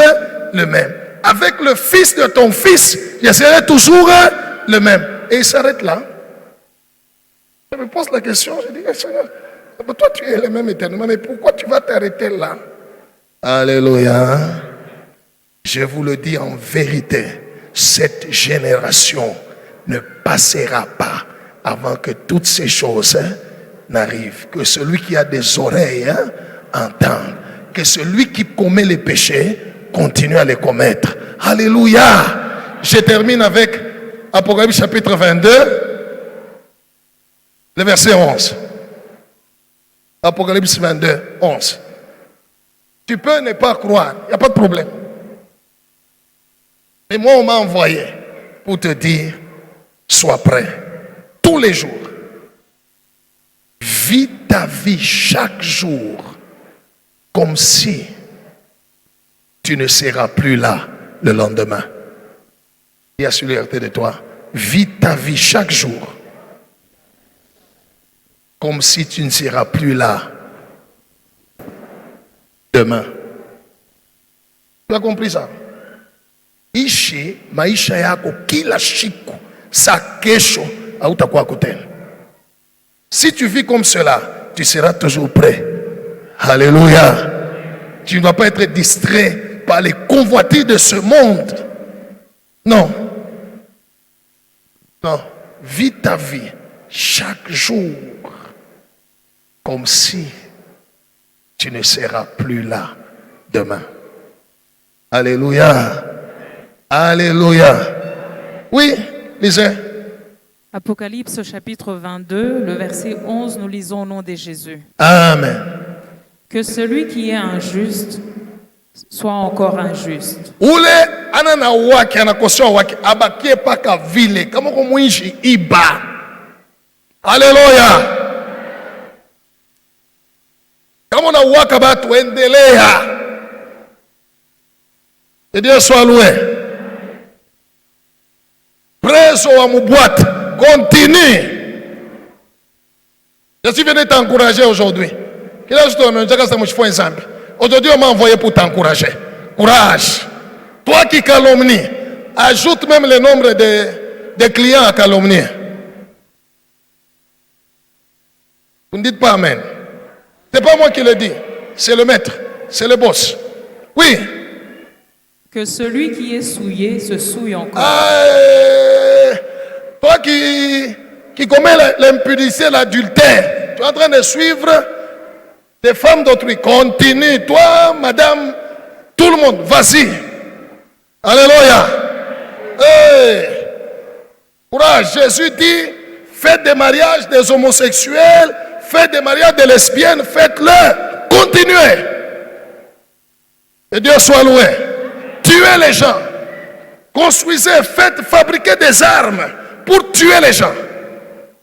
le même. Avec le fils de ton fils, je serai toujours le même. Et il s'arrête là. Je me pose la question, je dis, Seigneur, toi tu es le même éternellement, mais pourquoi tu vas t'arrêter là? Alléluia. Je vous le dis en vérité, cette génération ne passera pas avant que toutes ces choses n'arrivent. Que celui qui a des oreilles entende. Que celui qui commet les péchés continue à les commettre. Alléluia. Je termine avec Apocalypse chapitre 22, le verset 11. Apocalypse 22, 11. Tu peux ne pas croire, il n'y a pas de problème. Mais moi, on m'a envoyé pour te dire, sois prêt tous les jours. Vis ta vie chaque jour comme si tu ne seras plus là le lendemain. Il y a sur l'été de toi, vis ta vie chaque jour comme si tu ne seras plus là demain. Tu as compris ça? Ishi maisha yako kila siku sa kesho hautakuwa kutena. Si tu vis comme cela, tu seras toujours prêt. Alléluia. Tu ne dois pas être distrait par les convoitises de ce monde. Non. Non. Vis ta vie chaque jour comme si tu ne seras plus là demain. Alléluia. Alléluia. Oui, lisez. Apocalypse chapitre 22, le verset 11, nous lisons au nom de Jésus. Amen. Que celui qui est injuste soit encore injuste. Ule anana wake anakosoa wake abakie paka vile kama kumwishi iba. Haleluya. Kama na waka batu endelea. Et Dieu soit loué. Preso wa mubwate, continue. Je suis venu t'encourager aujourd'hui. Aujourd'hui, on m'a envoyé pour t'encourager. Courage. Toi qui calomnies, ajoute même le nombre de clients à calomnier. Vous ne dites pas Amen. Ce n'est pas moi qui le dis. C'est le maître. C'est le boss. Oui. Que celui qui est souillé se souille encore. Toi qui commets l'impudicité, l'adultère, tu es en train de suivre des femmes d'autrui. Continue. Toi, madame, tout le monde, vas-y. Alléluia. Hey. Courage. Jésus dit, faites des mariages des homosexuels, faites des mariages des lesbiennes, faites-le. Continuez. Et Dieu soit loué. Tuez les gens. Construisez, faites fabriquer des armes pour tuer les gens.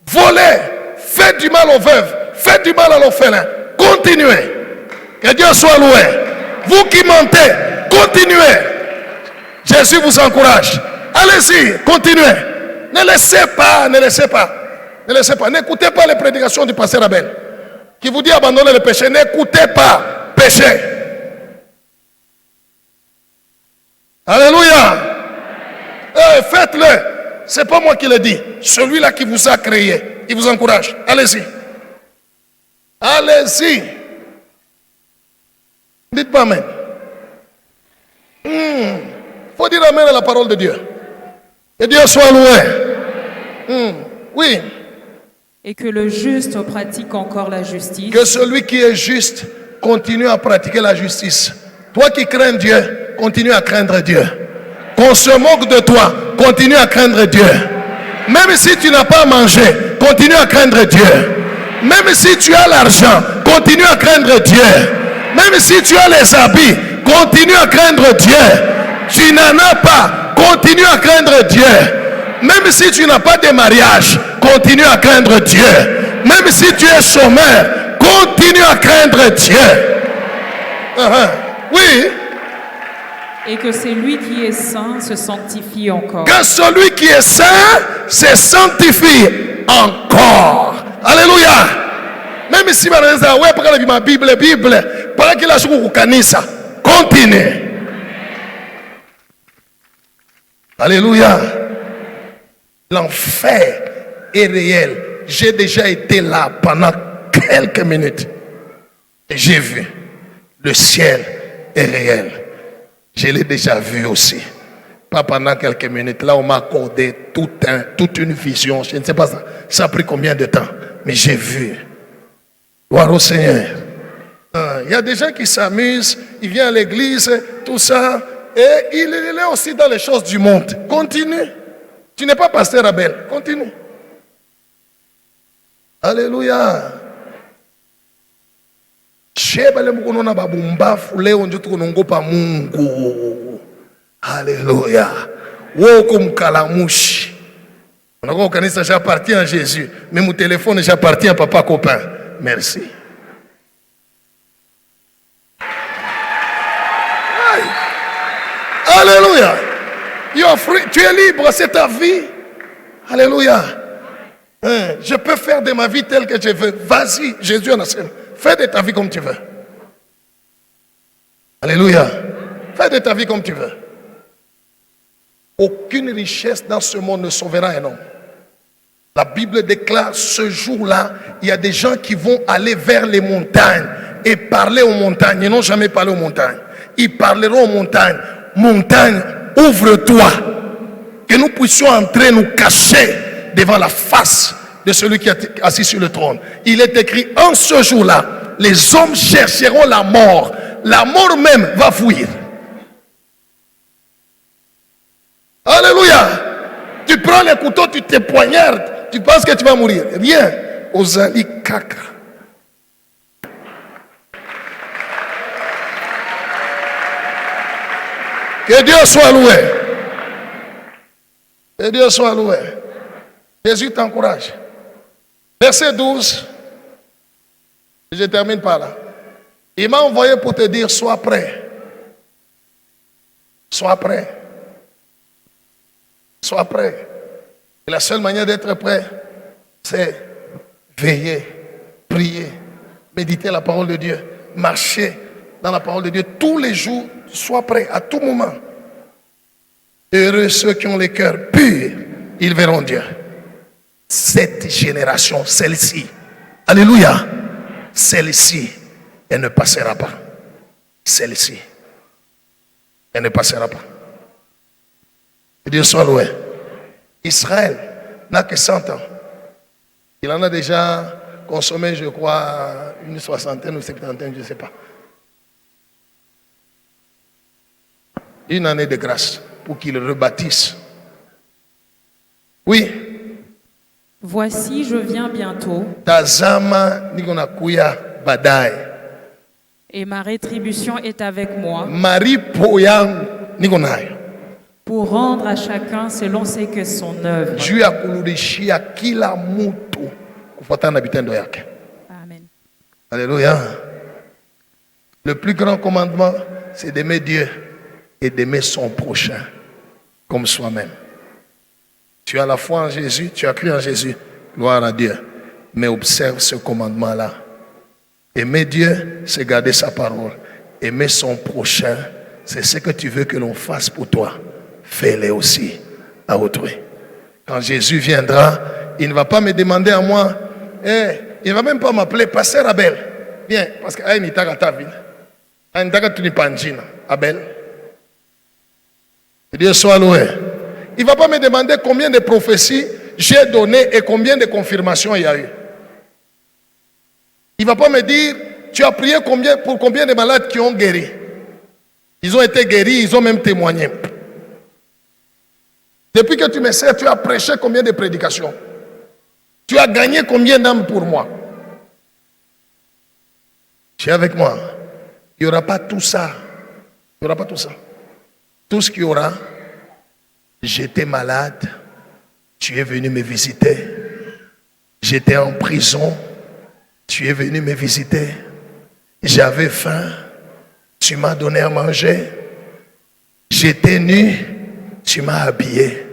Volez, faites du mal aux veuves, faites du mal à l'orphelin. Continuez. Que Dieu soit loué. Vous qui mentez, continuez. Jésus vous encourage. Allez-y, continuez. Ne laissez pas, ne laissez pas. Ne laissez pas. N'écoutez pas les prédications du pasteur Abel qui vous dit abandonner le péché. N'écoutez pas, péché. Alléluia. Faites-le. C'est pas moi qui le dis. Celui-là qui vous a créé. Il vous encourage. Allez-y. Allez-y. Dites pas Amen. Faut dire Amen à la parole de Dieu. Que Dieu soit loué. Oui. Et que le juste pratique encore la justice. Que celui qui est juste continue à pratiquer la justice. Toi qui crains Dieu, continue à craindre Dieu. Qu'on se moque de toi, continue à craindre Dieu. Même si tu n'as pas mangé, continue à craindre Dieu. Même si tu as l'argent, continue à craindre Dieu. Même si tu as les habits, continue à craindre Dieu. Tu n'en as pas, continue à craindre Dieu. Même si tu n'as pas de mariage, continue à craindre Dieu. Même si tu es chômeur, continue à craindre Dieu. Oui. Et que celui qui est saint se sanctifie encore. Que celui qui est saint se sanctifie encore. Alléluia. Même si ma Bible, para que la chose kanisa, continue. Alléluia. L'enfer est réel. J'ai déjà été là pendant quelques minutes. Et j'ai vu. Le ciel est réel. Je l'ai déjà vu aussi. Pas pendant quelques minutes. Là, on m'a accordé toute une vision. Je ne sais pas, ça a pris combien de temps. Mais j'ai vu. Gloire au Seigneur. Il y a des gens qui s'amusent. Ils viennent à l'église, tout ça. Et il est aussi dans les choses du monde. Continue. Tu n'es pas pasteur Abel. Continue. Alléluia. Alléluia. Mon kanisa, j'appartiens à Jésus. Mais mon téléphone, j'appartiens à papa copain. Merci. Alléluia. You are free. Tu es libre, c'est ta vie. Alléluia. Je peux faire de ma vie telle que je veux. Vas-y, Jésus en a seul. Fais de ta vie comme tu veux. Alléluia. Fais de ta vie comme tu veux. Aucune richesse dans ce monde ne sauvera un homme. La Bible déclare ce jour-là, il y a des gens qui vont aller vers les montagnes et parler aux montagnes. Ils n'ont jamais parlé aux montagnes. Ils parleront aux montagnes. Montagne, ouvre-toi. Que nous puissions entrer, nous cacher devant la face de celui qui est assis sur le trône. Il est écrit, en ce jour-là, les hommes chercheront la mort. La mort même va fuir. Alléluia. Tu prends les couteaux, tu te poignardes. Tu penses que tu vas mourir. Rien. Ozali kaka. Que Dieu soit loué. Que Dieu soit loué. Jésus t'encourage. Verset 12. Je termine par là. Il m'a envoyé pour te dire, sois prêt. Sois prêt. Sois prêt. Et la seule manière d'être prêt, c'est veiller, prier, méditer la parole de Dieu, marcher dans la parole de Dieu tous les jours. Sois prêt à tout moment. Heureux ceux qui ont les cœurs purs, ils verront Dieu. Cette génération, celle-ci, alléluia, celle-ci, elle ne passera pas. Celle-ci, elle ne passera pas. Que Dieu soit loué. Israël n'a que 100 ans. Il en a déjà consommé, je crois, une soixantaine ou septantaine, je ne sais pas. Une année de grâce pour qu'il rebâtisse. Oui. Voici, je viens bientôt. Tazama nikonakuya badai. Et ma rétribution est avec moi. Marie poyang nikonayo. Pour rendre à chacun selon ce que son œuvre. Juu ya kurudishia kila mtu kufuatana na vitendo yake. Amen. Alléluia. Le plus grand commandement, c'est d'aimer Dieu et d'aimer son prochain comme soi-même. Tu as la foi en Jésus, tu as cru en Jésus, gloire à Dieu. Mais observe ce commandement-là. Aimer Dieu, c'est garder sa parole. Aimer son prochain, c'est ce que tu veux que l'on fasse pour toi. Fais-le aussi à autrui. Quand Jésus viendra, il ne va pas me demander à moi, il ne va même pas m'appeler Pasteur Abel. Viens, parce que Abel. Que Dieu soit loué. Il ne va pas me demander combien de prophéties j'ai donné et combien de confirmations il y a eu. Il ne va pas me dire, tu as prié pour combien de malades qui ont guéri. Ils ont été guéris, ils ont même témoigné. Depuis que tu me sers, tu as prêché combien de prédications? Tu as gagné combien d'âmes pour moi? Tu es avec moi. Il n'y aura pas tout ça. Il n'y aura pas tout ça. Tout ce qu'il y aura, j'étais malade, tu es venu me visiter. J'étais en prison, tu es venu me visiter. J'avais faim, tu m'as donné à manger. J'étais nu, tu m'as habillé.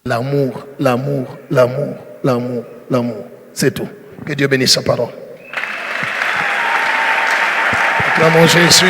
L'amour, l'amour, l'amour, l'amour, l'amour. C'est tout. Que Dieu bénisse sa parole. Acclamons Jésus.